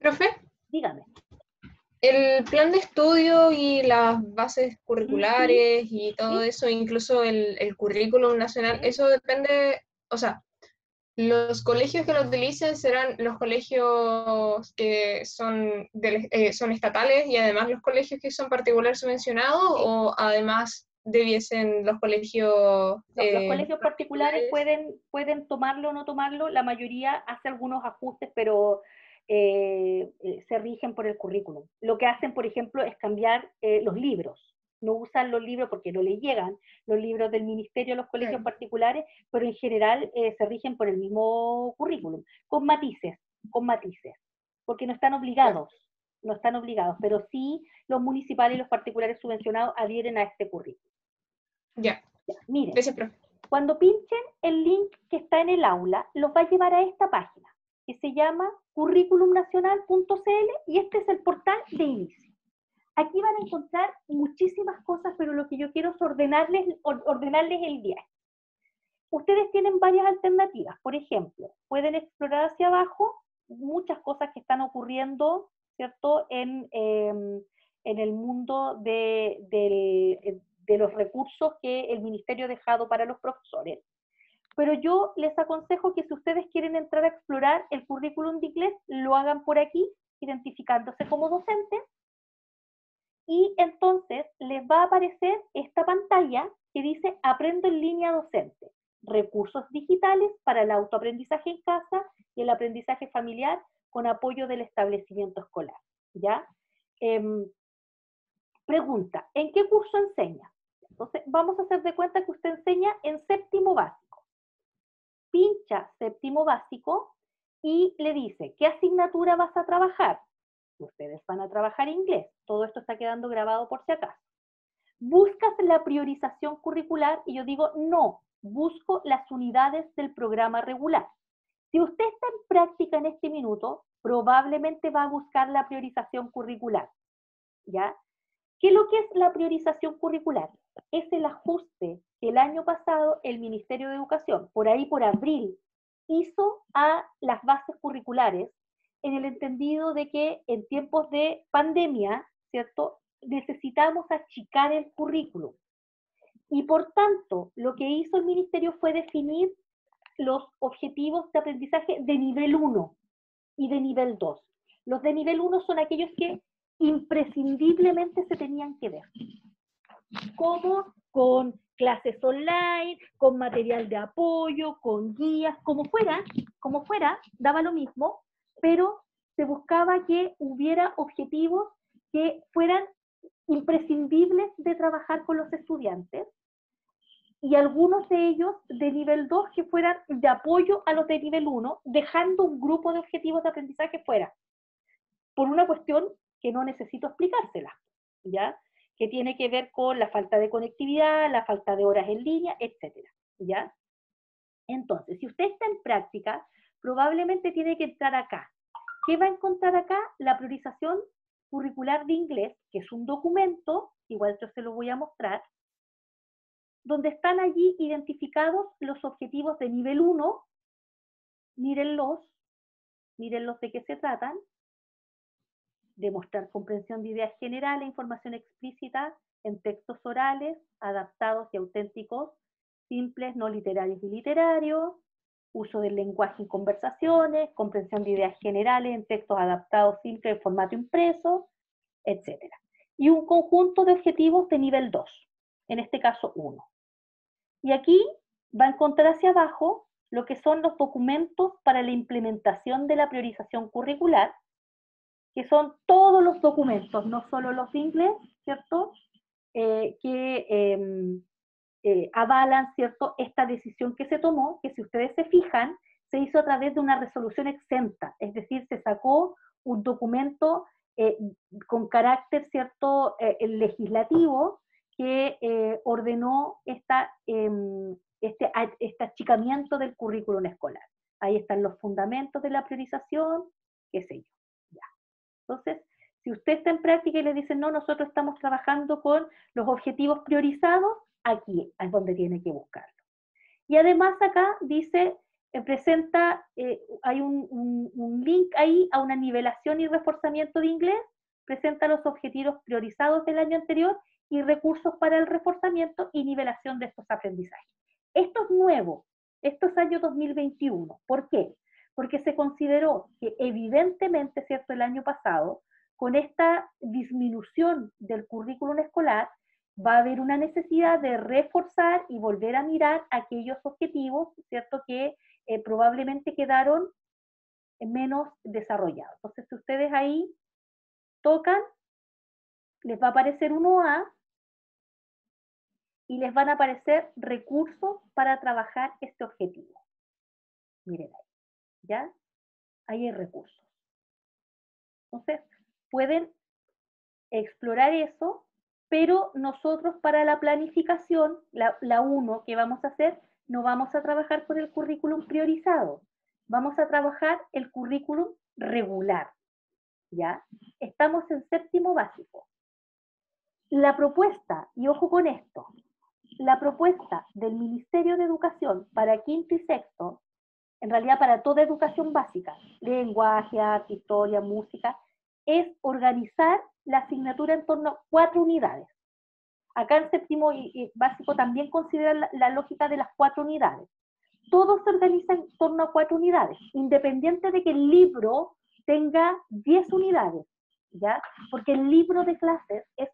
Profe, Dígame. el plan de estudio y las bases curriculares y todo eso, incluso el currículum nacional, eso depende, o sea, los colegios que lo utilicen serán los colegios que son estatales y además los colegios que son particular subvencionados, o además debiesen los colegios... Los colegios particulares pueden tomarlo o no tomarlo, la mayoría hace algunos ajustes, pero se rigen por el currículum. Lo que hacen, por ejemplo, es cambiar los libros. No usan los libros porque no les llegan los libros del ministerio a los colegios particulares, pero en general se rigen por el mismo currículum, con matices, porque no están obligados, pero sí los municipales y los particulares subvencionados adhieren a este currículum. Ya. Miren, Gracias, profe. cuando pinchen el link que está en el aula, los va a llevar a esta página, que se llama curriculumnacional.cl, y este es el portal de inicio. Aquí van a encontrar muchísimas cosas, pero lo que yo quiero es ordenarles el viaje. Ustedes tienen varias alternativas. Por ejemplo, pueden explorar hacia abajo muchas cosas que están ocurriendo, ¿cierto?, en el mundo de los recursos que el ministerio ha dejado para los profesores. Pero yo les aconsejo que si ustedes quieren entrar a explorar el currículum de inglés, lo hagan por aquí, identificándose como docentes, y entonces les va a aparecer esta pantalla que dice Aprendo en línea docente, recursos digitales para el autoaprendizaje en casa y el aprendizaje familiar con apoyo del establecimiento escolar, ¿ya? Pregunta, ¿en qué curso enseña? Entonces, vamos a hacer de cuenta que usted enseña en séptimo básico. Pincha séptimo básico y le dice, ¿qué asignatura vas a trabajar? Ustedes van a trabajar inglés. Todo esto está quedando grabado por si acaso. ¿Buscas la priorización curricular? Y yo digo, no, busco las unidades del programa regular. Si usted está en práctica en este minuto, probablemente va a buscar la priorización curricular, ¿ya? ¿Qué es lo que es la priorización curricular? Es el ajuste que el año pasado el Ministerio de Educación, por ahí por abril, hizo a las bases curriculares, en el entendido de que en tiempos de pandemia, ¿cierto?, necesitamos achicar el currículum. Y por tanto, lo que hizo el Ministerio fue definir los objetivos de aprendizaje de nivel 1 y de nivel 2. Los de nivel 1 son aquellos que imprescindiblemente se tenían que ver, como con clases online, con material de apoyo, con guías, como fuera, daba lo mismo, pero se buscaba que hubiera objetivos que fueran imprescindibles de trabajar con los estudiantes, y algunos de ellos de nivel 2 que fueran de apoyo a los de nivel 1, dejando un grupo de objetivos de aprendizaje fuera, por una cuestión que no necesito explicársela, ¿ya? Que tiene que ver con la falta de conectividad, la falta de horas en línea, etcétera, ¿ya? Entonces, si usted está en práctica, probablemente tiene que entrar acá. ¿Qué va a encontrar acá? La priorización curricular de inglés, que es un documento, igual yo se lo voy a mostrar, donde están allí identificados los objetivos de nivel 1, mírenlos de qué se tratan, demostrar comprensión de ideas generales, información explícita en textos orales, adaptados y auténticos, simples, no literarios y literarios, uso del lenguaje en conversaciones, comprensión de ideas generales en textos adaptados, simples, en formato impreso, etc. Y un conjunto de objetivos de nivel 2, en este caso 1. Y aquí va a encontrar hacia abajo lo que son los documentos para la implementación de la priorización curricular, que son todos los documentos, no solo los de inglés, ¿cierto?, que avalan, ¿cierto?, esta decisión que se tomó, que si ustedes se fijan, se hizo a través de una resolución exenta, es decir, se sacó un documento con carácter, ¿cierto?, legislativo, que ordenó este achicamiento del currículum escolar. Ahí están los fundamentos de la priorización, qué sé yo. Ya. Entonces, si usted está en práctica y le dicen, no, nosotros estamos trabajando con los objetivos priorizados, aquí es donde tiene que buscarlo. Y además acá dice, presenta, hay un link ahí a una nivelación y reforzamiento de inglés, presenta los objetivos priorizados del año anterior y recursos para el reforzamiento y nivelación de estos aprendizajes. Esto es nuevo, esto es año 2021. ¿Por qué? Porque se consideró que evidentemente, ¿cierto?, el año pasado, con esta disminución del currículum escolar, va a haber una necesidad de reforzar y volver a mirar aquellos objetivos, ¿cierto?, que probablemente quedaron menos desarrollados. Entonces, si ustedes ahí tocan, les va a aparecer un OA y les van a aparecer recursos para trabajar este objetivo. Miren ahí, ¿ya? Ahí hay recursos. Entonces, pueden explorar eso, pero nosotros para la planificación, la 1 que vamos a hacer, no vamos a trabajar con el currículum priorizado, vamos a trabajar el currículum regular, ¿ya? Estamos en séptimo básico. La propuesta, y ojo con esto, la propuesta del Ministerio de Educación para quinto y sexto, en realidad para toda educación básica, lenguaje, arte, historia, música, es organizar la asignatura en torno a 4 unidades. Acá en séptimo y básico también consideran la lógica de las 4 unidades. Todo se organiza en torno a 4 unidades, independiente de que el libro tenga 10 unidades, ¿ya? Porque el libro de clases el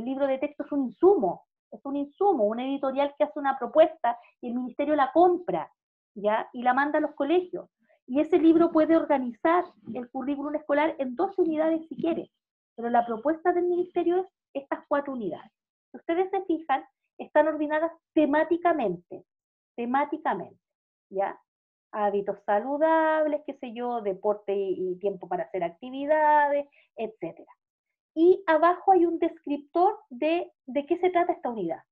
libro de texto es un insumo, una editorial que hace una propuesta y el ministerio la compra, ¿ya? Y la manda a los colegios. Y ese libro puede organizar el currículum escolar en 12 unidades si quiere, Pero la propuesta del ministerio es estas 4 unidades. Si ustedes se fijan, están ordenadas temáticamente, ¿ya? Hábitos saludables, qué sé yo, deporte y tiempo para hacer actividades, etc. Y abajo hay un descriptor de qué se trata esta unidad.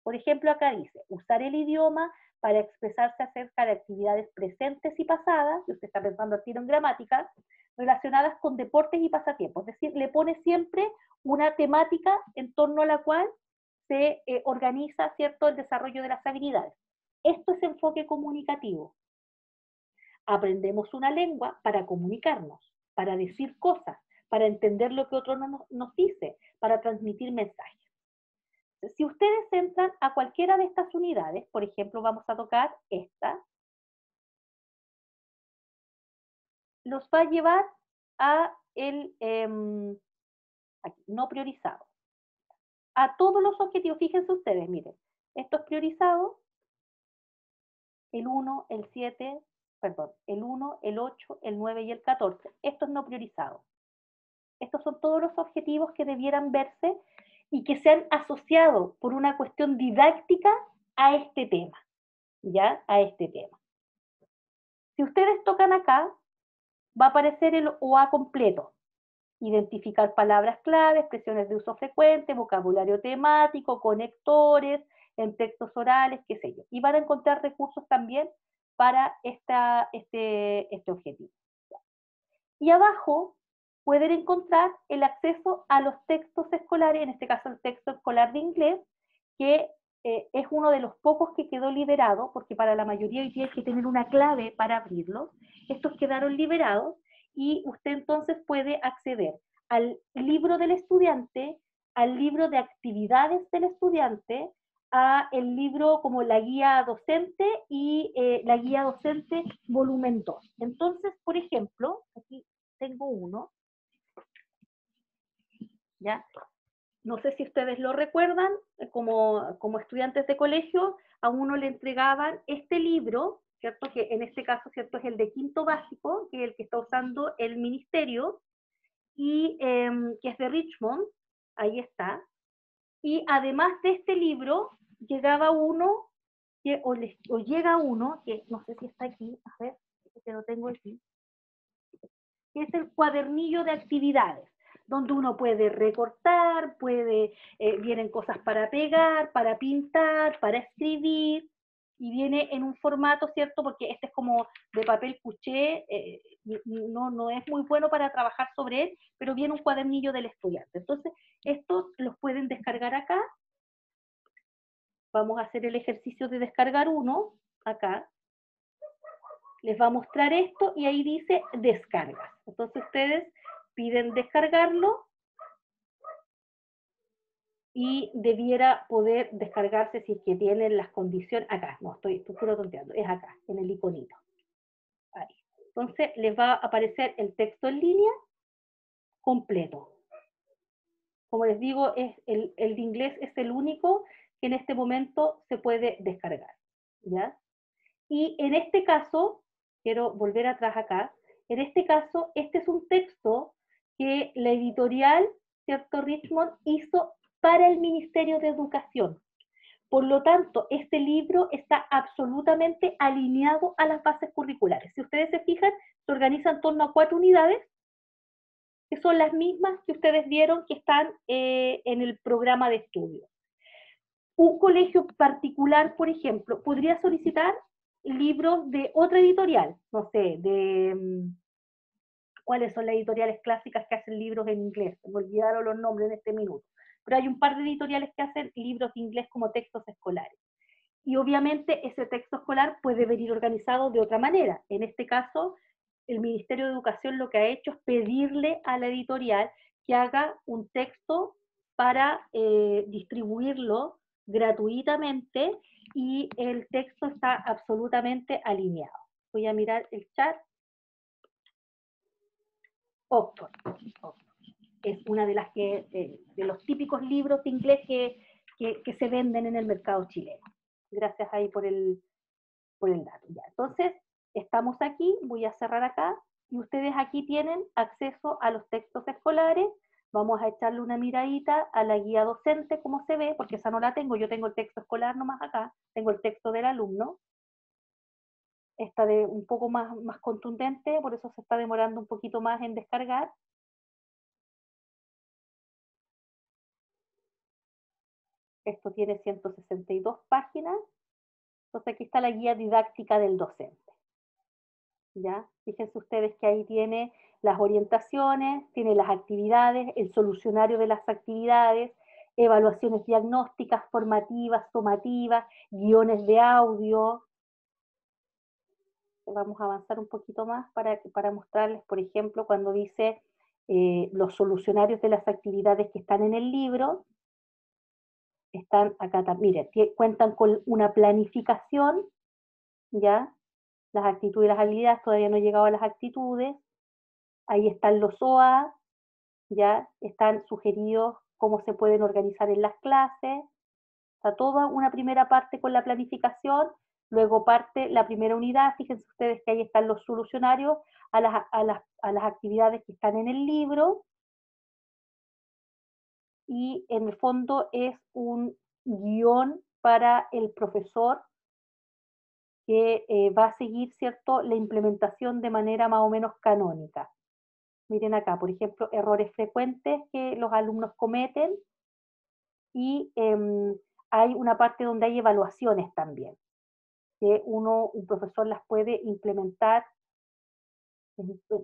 Por ejemplo, acá dice, usar el idioma para expresarse acerca de actividades presentes y pasadas, y usted está pensando al tiro en gramática, relacionadas con deportes y pasatiempos. Es decir, le pone siempre una temática en torno a la cual se organiza, ¿cierto?, el desarrollo de las habilidades. Esto es enfoque comunicativo. Aprendemos una lengua para comunicarnos, para decir cosas, para entender lo que otro nos dice, para transmitir mensajes. Si ustedes entran a cualquiera de estas unidades, por ejemplo, vamos a tocar esta, los va a llevar a el aquí, no priorizado. A todos los objetivos, fíjense ustedes, miren, esto es priorizado, el 1, el 7, perdón, el 1, el 8, el 9 y el 14. Esto es no priorizado. Estos son todos los objetivos que debieran verse y que se han asociado por una cuestión didáctica a este tema, ¿ya? A este tema. Si ustedes tocan acá, va a aparecer el OA completo. Identificar palabras clave, expresiones de uso frecuente, vocabulario temático, conectores, en textos orales, qué sé yo. Y van a encontrar recursos también para este objetivo. Y abajo pueden encontrar el acceso a los textos escolares, en este caso el texto escolar de inglés, que es uno de los pocos que quedó liberado, porque para la mayoría hoy día hay que tener una clave para abrirlos. Estos quedaron liberados y usted entonces puede acceder al libro del estudiante, al libro de actividades del estudiante, a el libro como la guía docente y la guía docente volumen 2. Entonces, por ejemplo, aquí tengo uno, ¿ya? No sé si ustedes lo recuerdan, como estudiantes de colegio, a uno le entregaban este libro, ¿cierto? Que en este caso, ¿cierto? Es el de quinto básico, que es el que está usando el ministerio, y que es de Richmond, ahí está. Y además de este libro, llegaba uno, o llega uno, que no sé si está aquí, a ver, que lo tengo aquí, que es el cuadernillo de actividades, donde uno puede recortar, vienen cosas para pegar, para pintar, para escribir, y viene en un formato, ¿cierto? Porque este es como de papel cuché, no es muy bueno para trabajar sobre él, pero viene un cuadernillo del estudiante. Entonces, estos los pueden descargar acá. Vamos a hacer el ejercicio de descargar uno, acá. Les va a mostrar esto y ahí dice descargas. Entonces ustedes piden descargarlo y debiera poder descargarse si es que tienen las condiciones. Acá, no, estoy puro tonteando, es acá, en el iconito. Ahí. Entonces les va a aparecer el texto en línea completo. Como les digo, el de inglés es el único que en este momento se puede descargar, ¿ya? Y en este caso, quiero volver atrás acá, en este caso, este es un texto que la editorial, ¿cierto?, Richmond hizo para el Ministerio de Educación. Por lo tanto, este libro está absolutamente alineado a las bases curriculares. Si ustedes se fijan, se organiza en torno a 4 unidades, que son las mismas que ustedes vieron que están en el programa de estudio. Un colegio particular, por ejemplo, podría solicitar libros de otra editorial, no sé, ¿cuáles son las editoriales clásicas que hacen libros en inglés? Me olvidaron los nombres en este minuto. Pero hay un par de editoriales que hacen libros de inglés como textos escolares. Y obviamente ese texto escolar puede venir organizado de otra manera. En este caso, el Ministerio de Educación lo que ha hecho es pedirle a la editorial que haga un texto para distribuirlo gratuitamente y el texto está absolutamente alineado. Voy a mirar el chat. Oxford. Es una de las de los típicos libros de inglés que se venden en el mercado chileno. Gracias ahí por el dato. Ya. Entonces, estamos aquí, voy a cerrar acá, y ustedes aquí tienen acceso a los textos escolares, Vamos a echarle una miradita a la guía docente, como se ve, porque esa no la tengo, yo tengo el texto escolar nomás acá, tengo el texto del alumno. Esta de un poco más contundente, por eso se está demorando un poquito más en descargar. Esto tiene 162 páginas. Entonces aquí está la guía didáctica del docente. ¿Ya? Fíjense ustedes que ahí tiene las orientaciones, tiene las actividades, el solucionario de las actividades, evaluaciones diagnósticas, formativas, sumativas, guiones de audio. Vamos a avanzar un poquito más para mostrarles, por ejemplo, cuando dice los solucionarios de las actividades que están en el libro, están acá también, miren, cuentan con una planificación, ¿ya? Las actitudes y las habilidades, todavía no he llegado a las actitudes. Ahí están los OA, ya están sugeridos cómo se pueden organizar en las clases. Está toda una primera parte con la planificación, luego parte la primera unidad. Fíjense ustedes que ahí están los solucionarios a las actividades que están en el libro. Y en el fondo es un guión para el profesor que va a seguir, ¿cierto?, la implementación de manera más o menos canónica. Miren acá, por ejemplo, errores frecuentes que los alumnos cometen y hay una parte donde hay evaluaciones también, que un profesor las puede implementar.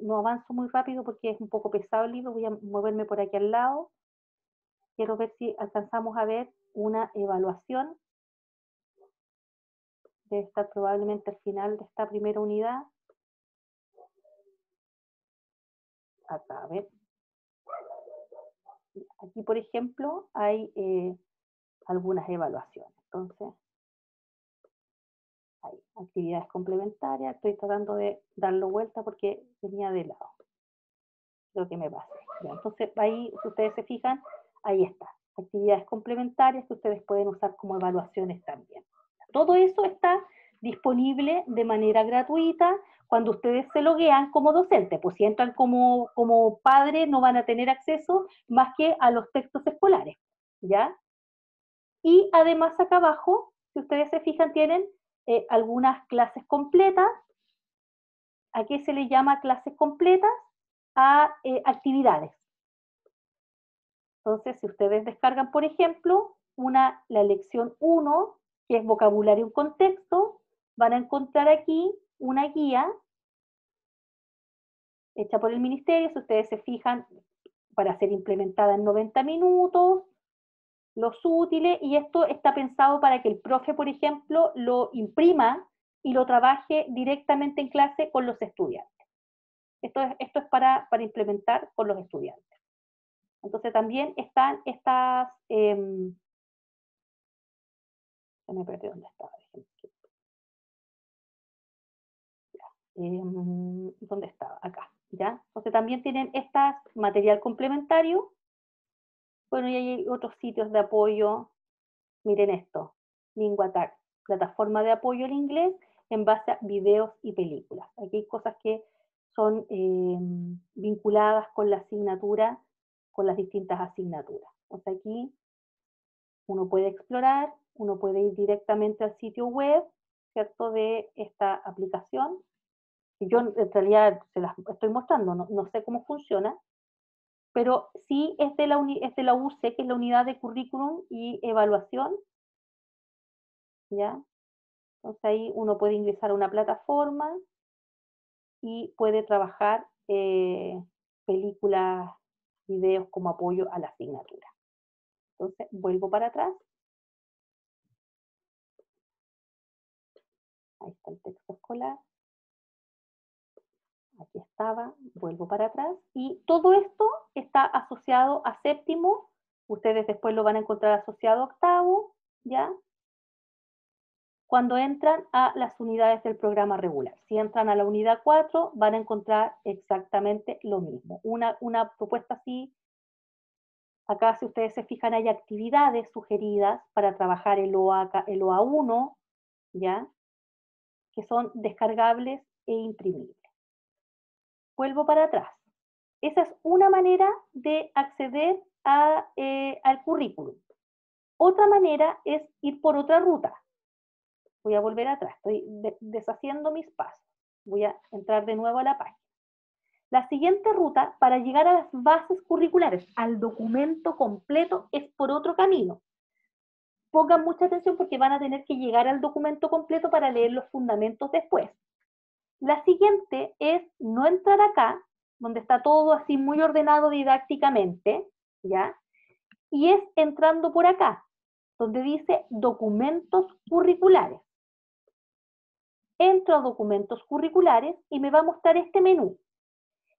No avanzo muy rápido porque es un poco pesado el libro, voy a moverme por aquí al lado. Quiero ver si alcanzamos a ver una evaluación. Debe estar probablemente al final de esta primera unidad. Acá, a ver. Aquí, por ejemplo, hay algunas evaluaciones. Entonces, hay actividades complementarias. Estoy tratando de darlo vuelta porque venía de lado. Lo que me pasa. Entonces, ahí, si ustedes se fijan, ahí está. Actividades complementarias que ustedes pueden usar como evaluaciones también. Todo eso está disponible de manera gratuita cuando ustedes se loguean como docente. Pues si entran como padre no van a tener acceso más que a los textos escolares, ¿ya? Y además acá abajo, si ustedes se fijan, tienen algunas clases completas. ¿A qué se le llama clases completas? A actividades. Entonces, si ustedes descargan, por ejemplo, la lección 1, que es vocabulario en contexto, van a encontrar aquí una guía hecha por el ministerio, si ustedes se fijan, para ser implementada en 90 minutos, los útiles, y esto está pensado para que el profe, por ejemplo, lo imprima y lo trabaje directamente en clase con los estudiantes. Esto es para implementar con los estudiantes. Entonces también están estas... se me perdió dónde estaba. ¿Dónde estaba? Acá, ¿ya? Entonces también tienen estas material complementario. Bueno, y hay otros sitios de apoyo. Miren esto, LinguaTac, plataforma de apoyo al inglés en base a videos y películas. Aquí hay cosas que son vinculadas con la asignatura, con las distintas asignaturas. Entonces aquí uno puede explorar, uno puede ir directamente al sitio web, ¿cierto?, de esta aplicación. Yo en realidad se las estoy mostrando, no sé cómo funciona, pero sí es de la UC, que es la Unidad de Currículum y Evaluación, ¿ya? Entonces ahí uno puede ingresar a una plataforma y puede trabajar películas, videos como apoyo a la asignatura. Entonces vuelvo para atrás. Ahí está el texto escolar. Aquí estaba, vuelvo para atrás. Y todo esto está asociado a séptimo. Ustedes después lo van a encontrar asociado a octavo, ¿ya? Cuando entran a las unidades del programa regular. Si entran a la unidad 4, van a encontrar exactamente lo mismo. Una propuesta así, acá si ustedes se fijan hay actividades sugeridas para trabajar el OA1, ¿ya? Que son descargables e imprimibles. Vuelvo para atrás. Esa es una manera de acceder al currículum. Otra manera es ir por otra ruta. Voy a volver atrás, estoy deshaciendo mis pasos. Voy a entrar de nuevo a la página. La siguiente ruta para llegar a las bases curriculares, al documento completo, es por otro camino. Pongan mucha atención porque van a tener que llegar al documento completo para leer los fundamentos después. La siguiente es no entrar acá, donde está todo así muy ordenado didácticamente, ¿ya? Y es entrando por acá, donde dice documentos curriculares. Entro a documentos curriculares y me va a mostrar este menú.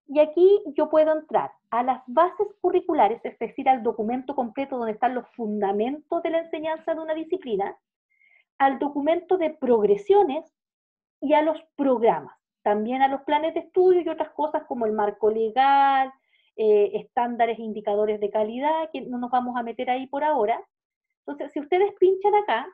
Y aquí yo puedo entrar a las bases curriculares, es decir, al documento completo donde están los fundamentos de la enseñanza de una disciplina, al documento de progresiones y a los programas, también a los planes de estudio y otras cosas como el marco legal, estándares e indicadores de calidad, que no nos vamos a meter ahí por ahora. Entonces, si ustedes pinchan acá,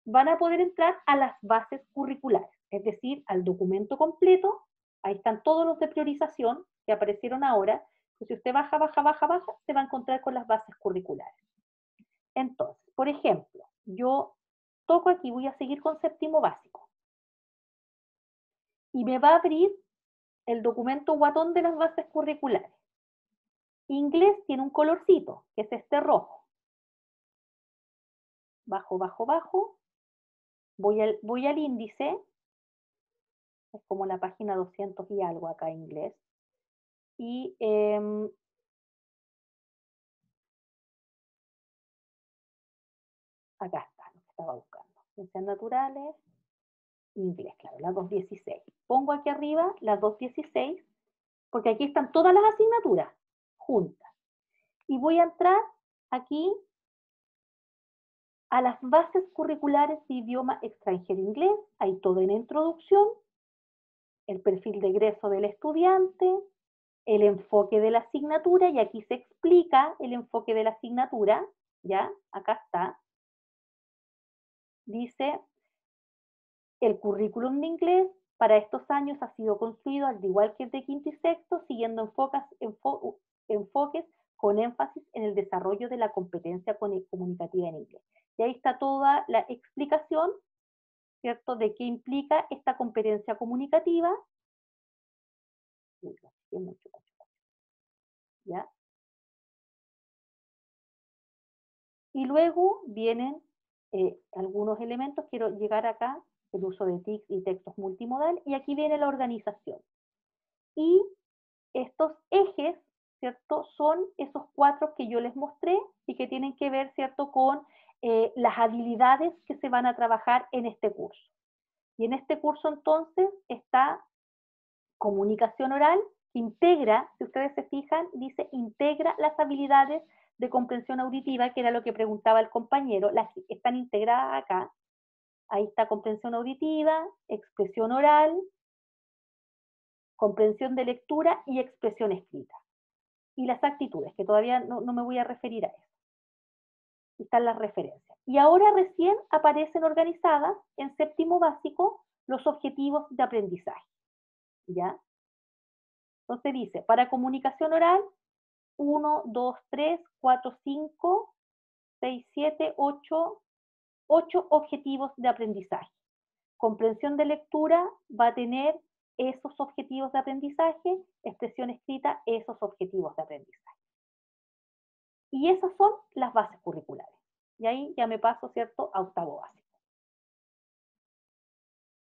van a poder entrar a las bases curriculares, es decir, al documento completo. Ahí están todos los de priorización que aparecieron ahora. Pues si usted baja, se va a encontrar con las bases curriculares. Entonces, por ejemplo, yo toco aquí, voy a seguir con séptimo básico. Y me va a abrir el documento guatón de las bases curriculares. Inglés tiene un colorcito, que es este rojo. Bajo. Voy al índice. Es como la página 200 y algo acá en inglés. Y acá está lo que estaba buscando. Ciencias naturales, inglés, claro, la 216. Pongo aquí arriba la 216, porque aquí están todas las asignaturas juntas. Y voy a entrar aquí a las bases curriculares de idioma extranjero inglés. Hay todo en introducción, el perfil de egreso del estudiante, el enfoque de la asignatura, y aquí se explica el enfoque de la asignatura, ¿ya? Acá está. Dice, el currículum de inglés para estos años ha sido construido, al igual que el de quinto y sexto, siguiendo enfoques con énfasis en el desarrollo de la competencia comunicativa en inglés. Y ahí está toda la explicación, ¿cierto?, de qué implica esta competencia comunicativa. ¿Ya? Y luego vienen algunos elementos. Quiero llegar acá, el uso de TIC y textos multimodal, y aquí viene la organización. Y estos ejes, ¿cierto?, son esos 4 que yo les mostré y que tienen que ver, ¿cierto?, con las habilidades que se van a trabajar en este curso. Y en este curso, entonces, está comunicación oral, que integra, si ustedes se fijan, dice integra las habilidades de comprensión auditiva, que era lo que preguntaba el compañero, las están integradas acá. Ahí está comprensión auditiva, expresión oral, comprensión de lectura y expresión escrita. Y las actitudes, que todavía no me voy a referir a eso. Están las referencias. Y ahora recién aparecen organizadas en séptimo básico los objetivos de aprendizaje. ¿Ya? Entonces dice, para comunicación oral, 1, 2, 3, 4, 5, 6, 7, 8 objetivos de aprendizaje. Comprensión de lectura va a tener esos objetivos de aprendizaje, expresión escrita, esos objetivos de aprendizaje. Y esas son las bases curriculares. Y ahí ya me paso, ¿cierto?, a octavo básico.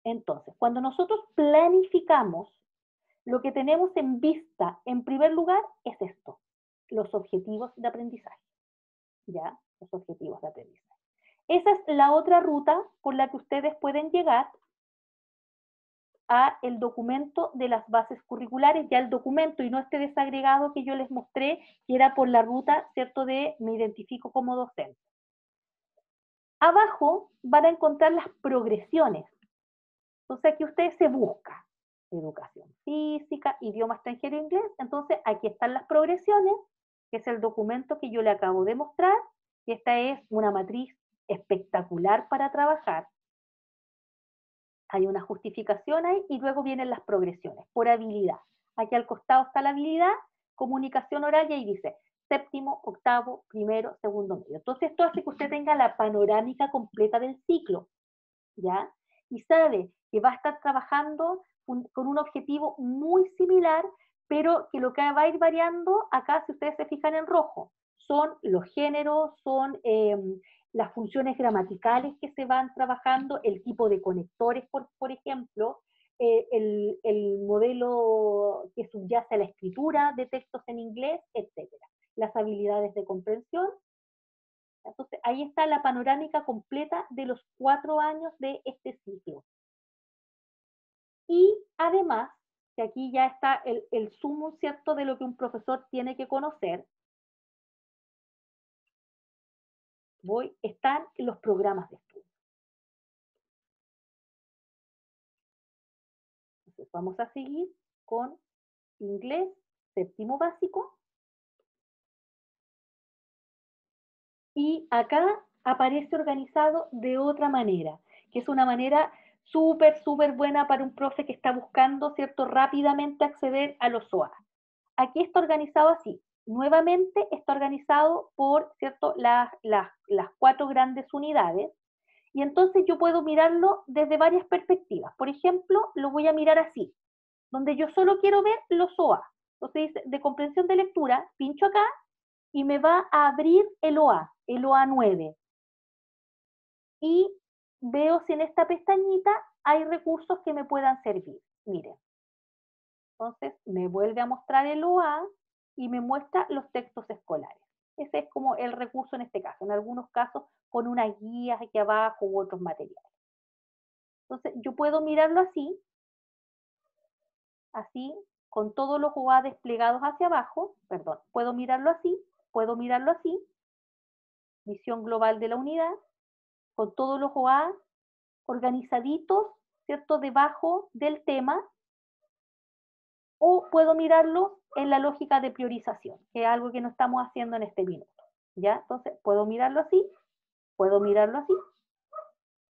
Entonces, cuando nosotros planificamos, lo que tenemos en vista, en primer lugar, es esto, los objetivos de aprendizaje. ¿Ya? Los objetivos de aprendizaje. Esa es la otra ruta por la que ustedes pueden llegar a el documento de las bases curriculares, ya el documento y no este desagregado que yo les mostré, que era por la ruta, ¿cierto?, de me identifico como docente. Abajo van a encontrar las progresiones. Entonces aquí ustedes se buscan educación física, idioma extranjero inglés. Entonces aquí están las progresiones, que es el documento que yo le acabo de mostrar, y esta es una matriz espectacular para trabajar. Hay una justificación ahí y luego vienen las progresiones por habilidad. Aquí al costado está la habilidad, comunicación oral, y ahí dice séptimo, octavo, primero, segundo medio. Entonces esto hace que usted tenga la panorámica completa del ciclo, ¿ya? Y sabe que va a estar trabajando con un objetivo muy similar, pero que lo que va a ir variando, acá si ustedes se fijan en rojo, son los géneros, son las funciones gramaticales que se van trabajando, el tipo de conectores, por ejemplo, el modelo que subyace a la escritura de textos en inglés, etcétera. Las habilidades de comprensión. Entonces, ahí está la panorámica completa de los 4 años de este ciclo. Y además, que aquí ya está el sumo, ¿cierto?, de lo que un profesor tiene que conocer, están los programas de estudio. Entonces, vamos a seguir con inglés, séptimo básico. Y acá aparece organizado de otra manera, que es una manera súper, súper buena para un profe que está buscando, ¿cierto?, rápidamente acceder a los SOA. Aquí está organizado así. Nuevamente está organizado por, ¿cierto?, las 4 grandes unidades. Y entonces yo puedo mirarlo desde varias perspectivas. Por ejemplo, lo voy a mirar así, donde yo solo quiero ver los OA. Entonces dice, de comprensión de lectura, pincho acá y me va a abrir el OA 9. Y veo si en esta pestañita hay recursos que me puedan servir. Miren. Entonces me vuelve a mostrar el OA y me muestra los textos escolares. Ese es como el recurso en este caso. En algunos casos con unas guías aquí abajo u otros materiales. Entonces yo puedo mirarlo así, con todos los OA desplegados hacia abajo, perdón, puedo mirarlo así, visión global de la unidad, con todos los OA organizaditos, ¿cierto?, debajo del tema, o puedo mirarlo en la lógica de priorización, que es algo que no estamos haciendo en este minuto, ¿ya? Entonces, puedo mirarlo así,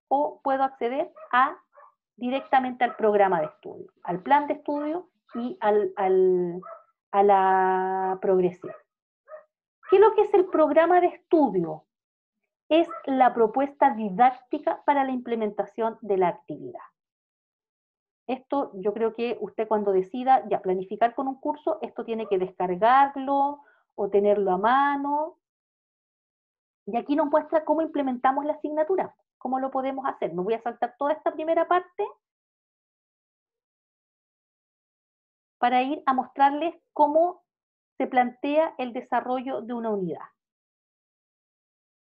o puedo acceder directamente al programa de estudio, al plan de estudio y a la progresión. ¿Qué es lo que es el programa de estudio? Es la propuesta didáctica para la implementación de la actividad. Esto yo creo que usted cuando decida ya planificar con un curso, esto tiene que descargarlo o tenerlo a mano. Y aquí nos muestra cómo implementamos la asignatura, cómo lo podemos hacer. Me voy a saltar toda esta primera parte para ir a mostrarles cómo se plantea el desarrollo de una unidad.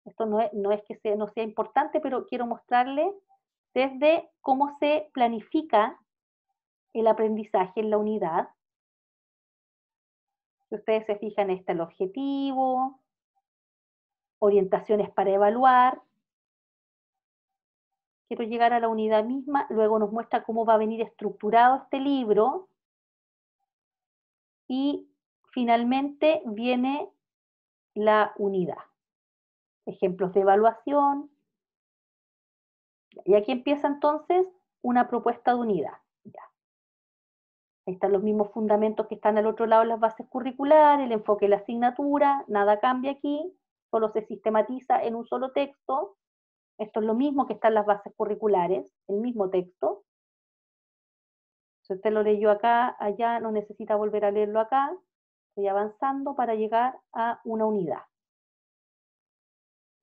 Esto no es que no sea importante, pero quiero mostrarles desde cómo se planifica el aprendizaje en la unidad. Si ustedes se fijan, está el objetivo, orientaciones para evaluar. Quiero llegar a la unidad misma, luego nos muestra cómo va a venir estructurado este libro y finalmente viene la unidad. Ejemplos de evaluación. Y aquí empieza entonces una propuesta de unidad. Ya. Ahí están los mismos fundamentos que están al otro lado en las bases curriculares, el enfoque de la asignatura, nada cambia aquí, solo se sistematiza en un solo texto. Esto es lo mismo que está en las bases curriculares, el mismo texto. Si usted lo leyó acá, allá, no necesita volver a leerlo acá. Estoy avanzando para llegar a una unidad.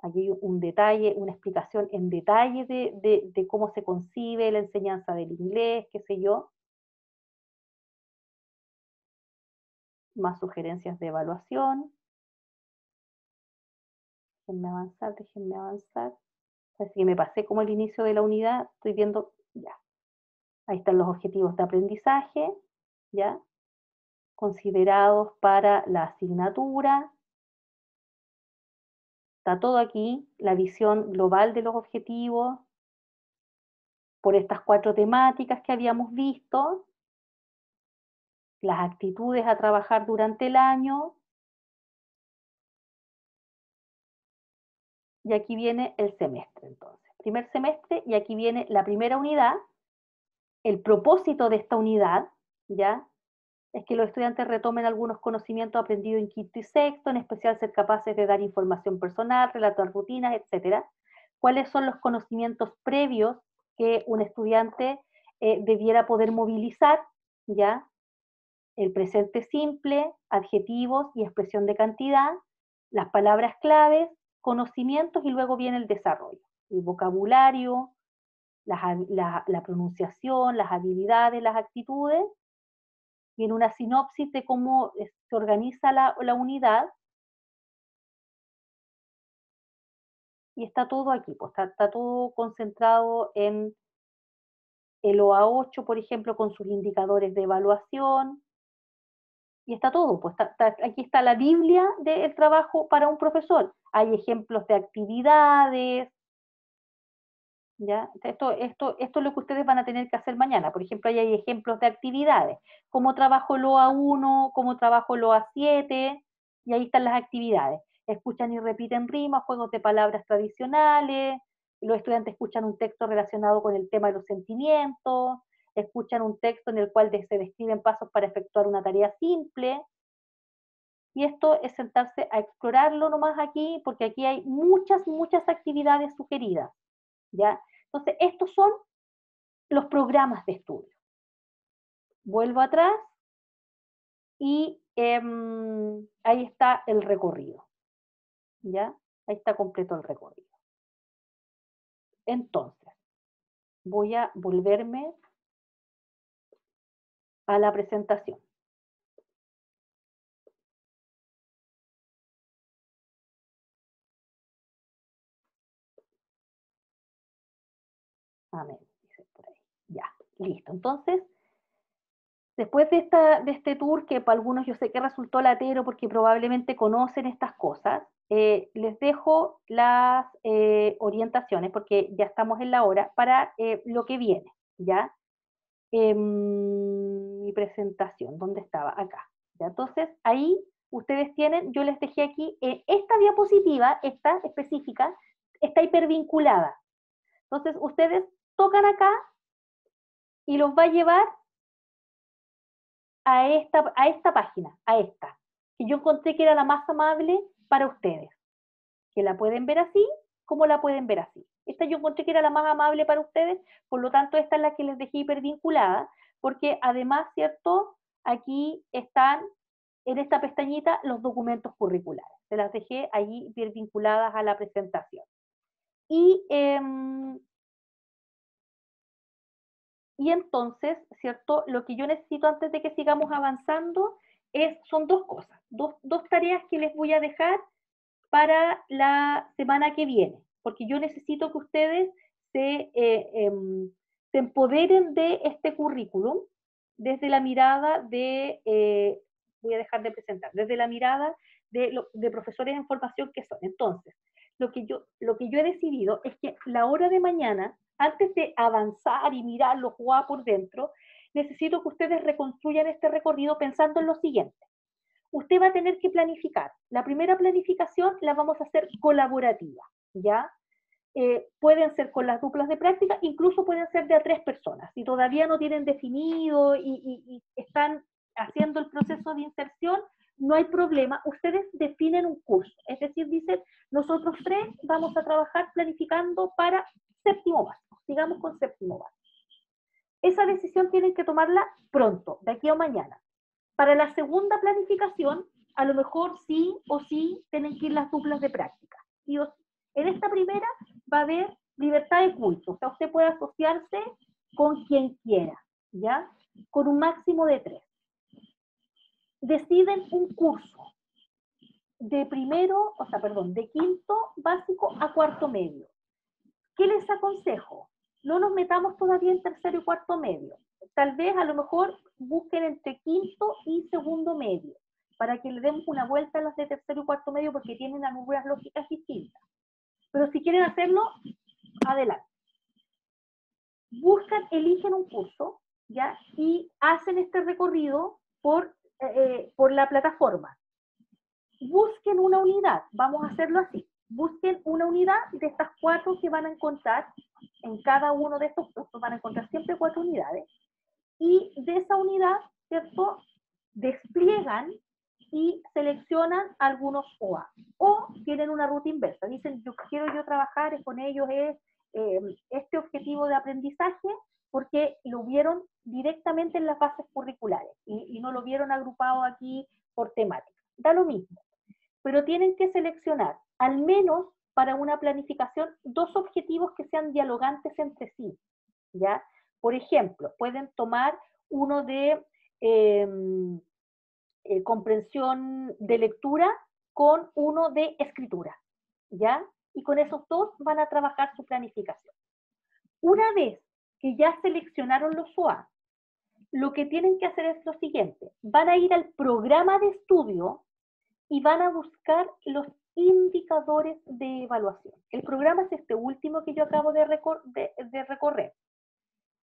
Aquí hay un detalle, una explicación en detalle de cómo se concibe la enseñanza del inglés, qué sé yo. Más sugerencias de evaluación. Déjenme avanzar. Así que me pasé como el inicio de la unidad, estoy viendo, ya. Ahí están los objetivos de aprendizaje, ya. Considerados para la asignatura. Está todo aquí, la visión global de los objetivos, por estas 4 temáticas que habíamos visto, las actitudes a trabajar durante el año, y aquí viene el semestre entonces. Primer semestre, y aquí viene la primera unidad, el propósito de esta unidad, ¿ya? es que los estudiantes retomen algunos conocimientos aprendidos en quinto y sexto, en especial ser capaces de dar información personal, relatar rutinas, etc. ¿Cuáles son los conocimientos previos que un estudiante debiera poder movilizar? ¿Ya? El presente simple, adjetivos y expresión de cantidad, las palabras claves, conocimientos y luego viene el desarrollo, el vocabulario, la pronunciación, las habilidades, las actitudes, y en una sinopsis de cómo se organiza la unidad, y está todo aquí, pues está todo concentrado en el OA8, por ejemplo, con sus indicadores de evaluación, y está todo, pues aquí está la Biblia del trabajo para un profesor. Hay ejemplos de actividades, ¿ya? Esto es lo que ustedes van a tener que hacer mañana. Por ejemplo, ahí hay ejemplos de actividades, cómo trabajo el OA1, cómo trabajo el OA7, y ahí están las actividades. Escuchan y repiten rimas, juegos de palabras tradicionales, los estudiantes escuchan un texto relacionado con el tema de los sentimientos, escuchan un texto en el cual se describen pasos para efectuar una tarea simple, y esto es sentarse a explorarlo nomás aquí, porque aquí hay muchas, muchas actividades sugeridas, ¿ya? Entonces, estos son los programas de estudio. Vuelvo atrás y ahí está el recorrido, ¿ya? Ahí está completo el recorrido. Entonces, voy a volverme a la presentación. Amén, dice por ahí. Ya, listo. Entonces, después de este tour, que para algunos yo sé que resultó latero porque probablemente conocen estas cosas, les dejo las orientaciones, porque ya estamos en la hora, para lo que viene, ¿ya? Mi presentación, ¿dónde estaba? Acá. ¿Ya? Entonces, ahí ustedes tienen, yo les dejé aquí, esta diapositiva, esta específica, está hipervinculada. Entonces, ustedes tocan acá y los va a llevar a esta página, a esta, que yo encontré que era la más amable para ustedes, que la pueden ver así, como la pueden ver así. Esta yo encontré que era la más amable para ustedes, por lo tanto esta es la que les dejé hipervinculada, porque además, ¿cierto? Aquí están, en esta pestañita, los documentos curriculares. Se las dejé allí hipervinculadas a la presentación. Y entonces, ¿cierto? Lo que yo necesito antes de que sigamos avanzando son dos cosas, dos tareas que les voy a dejar para la semana que viene, porque yo necesito que ustedes se empoderen de este currículum desde la mirada de, voy a dejar de presentar, desde la mirada de profesores en formación que son. Entonces, lo que yo he decidido es que la hora de mañana, antes de avanzar y mirarlo, jugar por dentro, necesito que ustedes reconstruyan este recorrido pensando en lo siguiente. Usted va a tener que planificar. La primera planificación la vamos a hacer colaborativa, ¿ya? Pueden ser con las duplas de práctica, incluso pueden ser de a 3 personas. Si todavía no tienen definido y están haciendo el proceso de inserción, no hay problema. Ustedes definen un curso. Es decir, dicen, nosotros 3 vamos a trabajar planificando para séptimo básico. Sigamos con séptimo básico. Esa decisión tienen que tomarla pronto, de aquí a mañana. Para la segunda planificación, a lo mejor sí o sí tienen que ir las duplas de práctica. Sí o sí. En esta primera va a haber libertad de culto, o sea, usted puede asociarse con quien quiera, ¿ya? Con un máximo de 3. Deciden un curso de de quinto básico a cuarto medio. ¿Qué les aconsejo? No nos metamos todavía en tercero y cuarto medio. Tal vez a lo mejor busquen entre quinto y segundo medio, para que le demos una vuelta a las de tercero y cuarto medio, porque tienen algunas lógicas distintas. Pero si quieren hacerlo, adelante. Eligen un curso, ¿ya? Y hacen este recorrido por la plataforma. Busquen una unidad, vamos a hacerlo así. Busquen una unidad de estas 4 que van a encontrar. En cada uno de estos cursos van a encontrar siempre 4 unidades. Y de esa unidad, ¿cierto? despliegan y seleccionan algunos OA. O tienen una ruta inversa. Dicen, quiero trabajar con ellos este objetivo de aprendizaje porque lo vieron directamente en las bases curriculares y no lo vieron agrupado aquí por temática. Da lo mismo. Pero tienen que seleccionar, al menos para una planificación, 2 objetivos que sean dialogantes entre sí, ¿ya? Por ejemplo, pueden tomar uno de comprensión de lectura con uno de escritura, ¿ya? Y con esos 2 van a trabajar su planificación. Una vez que ya seleccionaron los OA, lo que tienen que hacer es lo siguiente, van a ir al programa de estudio y van a buscar los indicadores de evaluación. El programa es este último que yo acabo de recorrer.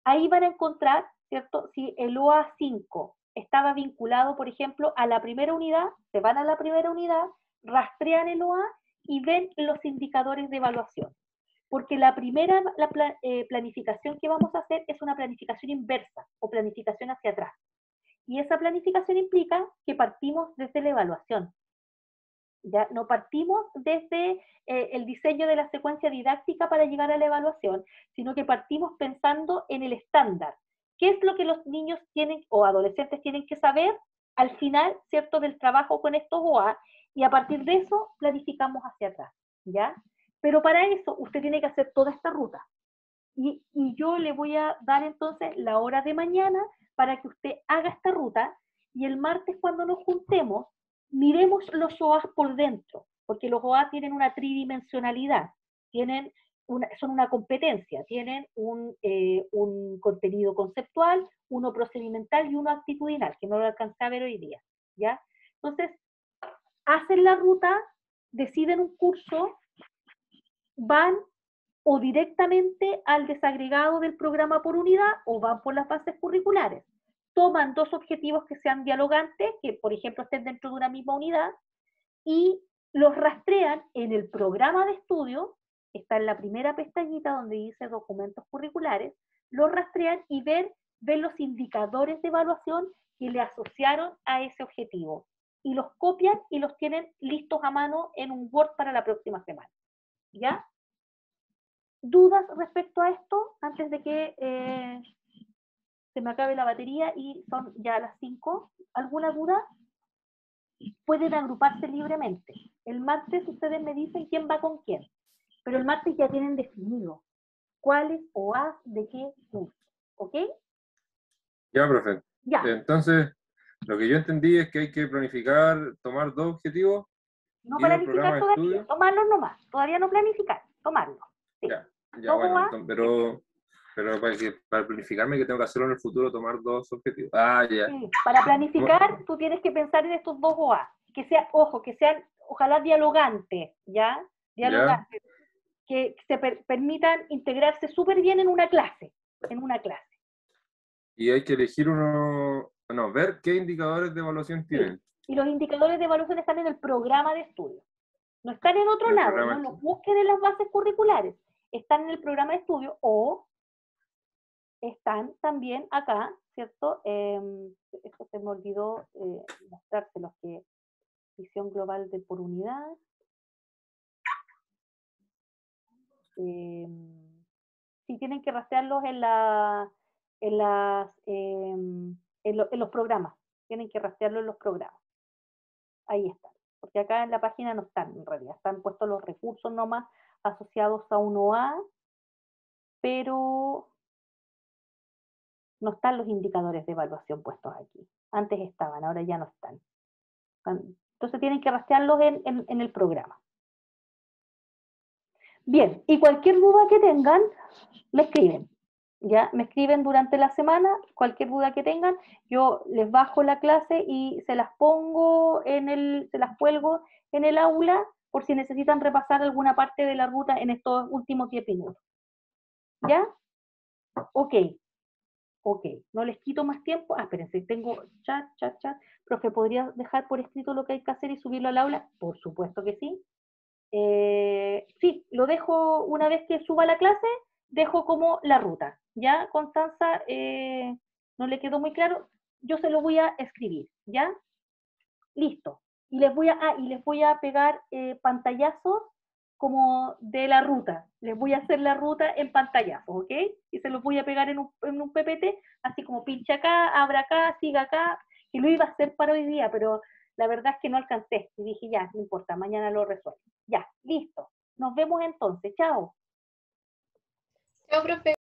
Ahí van a encontrar, ¿cierto? Si el OA 5 estaba vinculado, por ejemplo, a la primera unidad, se van a la primera unidad, rastrean el OA y ven los indicadores de evaluación. Porque la primera planificación que vamos a hacer es una planificación inversa o planificación hacia atrás. Y esa planificación implica que partimos desde la evaluación. Ya no partimos desde el diseño de la secuencia didáctica para llegar a la evaluación, sino que partimos pensando en el estándar. ¿Qué es lo que los niños tienen o adolescentes tienen que saber al final, ¿cierto?, del trabajo con estos OA, y a partir de eso planificamos hacia atrás, ¿ya? Pero para eso usted tiene que hacer toda esta ruta. Y yo le voy a dar entonces la hora de mañana para que usted haga esta ruta, y el martes cuando nos juntemos, miremos los OA por dentro, porque los OA tienen una tridimensionalidad, son una competencia, tienen un contenido conceptual, uno procedimental y uno actitudinal, que no lo alcancé a ver hoy día, ¿ya? Entonces, hacen la ruta, deciden un curso, van o directamente al desagregado del programa por unidad o van por las bases curriculares. Toman 2 objetivos que sean dialogantes, que por ejemplo estén dentro de una misma unidad, y los rastrean en el programa de estudio, está en la primera pestañita donde dice documentos curriculares, los rastrean y ven los indicadores de evaluación que le asociaron a ese objetivo. Y los copian y los tienen listos a mano en un Word para la próxima semana. ¿Ya? ¿Dudas respecto a esto antes de que se me acabe la batería y son ya las 5? ¿Alguna duda? Pueden agruparse libremente. El martes ustedes me dicen quién va con quién, pero el martes ya tienen definido cuáles OA de qué curso, ¿ok? Ya, profe. Ya. Entonces, lo que yo entendí es que hay que planificar, tomar 2 objetivos. No planificar todavía, tomarlos nomás, todavía no planificar, tomarlos. Sí. Ya bueno, entonces, pero para planificarme que tengo que hacerlo en el futuro, tomar 2 objetivos. Ah, ya. Sí, para planificar tú tienes que pensar en estos 2 OA, que sean, ojo, que sean ojalá dialogantes, ¿ya? Dialogantes, que se permitan integrarse súper bien en una clase, Y hay que elegir ver qué indicadores de evaluación tienen. Sí. Y los indicadores de evaluación están en el programa de estudio. No están en otro lado, no los busquen en las bases curriculares. Están en el programa de estudio o están también acá, ¿cierto? Esto se me olvidó mostrárselos, que visión global de por unidad. Sí, tienen que rastrearlos en los programas. Tienen que rastrearlos en los programas. Ahí están. Porque acá en la página no están, en realidad. Están puestos los recursos nomás asociados a un OA, pero no están los indicadores de evaluación puestos aquí. Antes estaban, ahora ya no están. Entonces tienen que rastrearlos en el programa. Bien, y cualquier duda que tengan, me escriben. ¿Ya? Me escriben durante la semana, cualquier duda que tengan, yo les bajo la clase y se las pongo se las cuelgo en el aula por si necesitan repasar alguna parte de la ruta en estos últimos 10 minutos. ¿Ya? Ok. No les quito más tiempo. Espérense, tengo chat. Profe, ¿podría dejar por escrito lo que hay que hacer y subirlo al aula? Por supuesto que sí. Sí, lo dejo una vez que suba la clase, dejo como la ruta. ¿Ya, Constanza? ¿No le quedó muy claro? Yo se lo voy a escribir, ¿ya? Listo. Y les voy a pegar pantallazos como de la ruta. Les voy a hacer la ruta en pantallazos, ¿ok? Y se los voy a pegar en un PPT, así como pincha acá, abra acá, siga acá, y lo iba a hacer para hoy día, pero la verdad es que no alcancé. Y dije, ya, no importa, mañana lo resuelvo. Ya, listo. Nos vemos entonces. Chao. Chao, profe.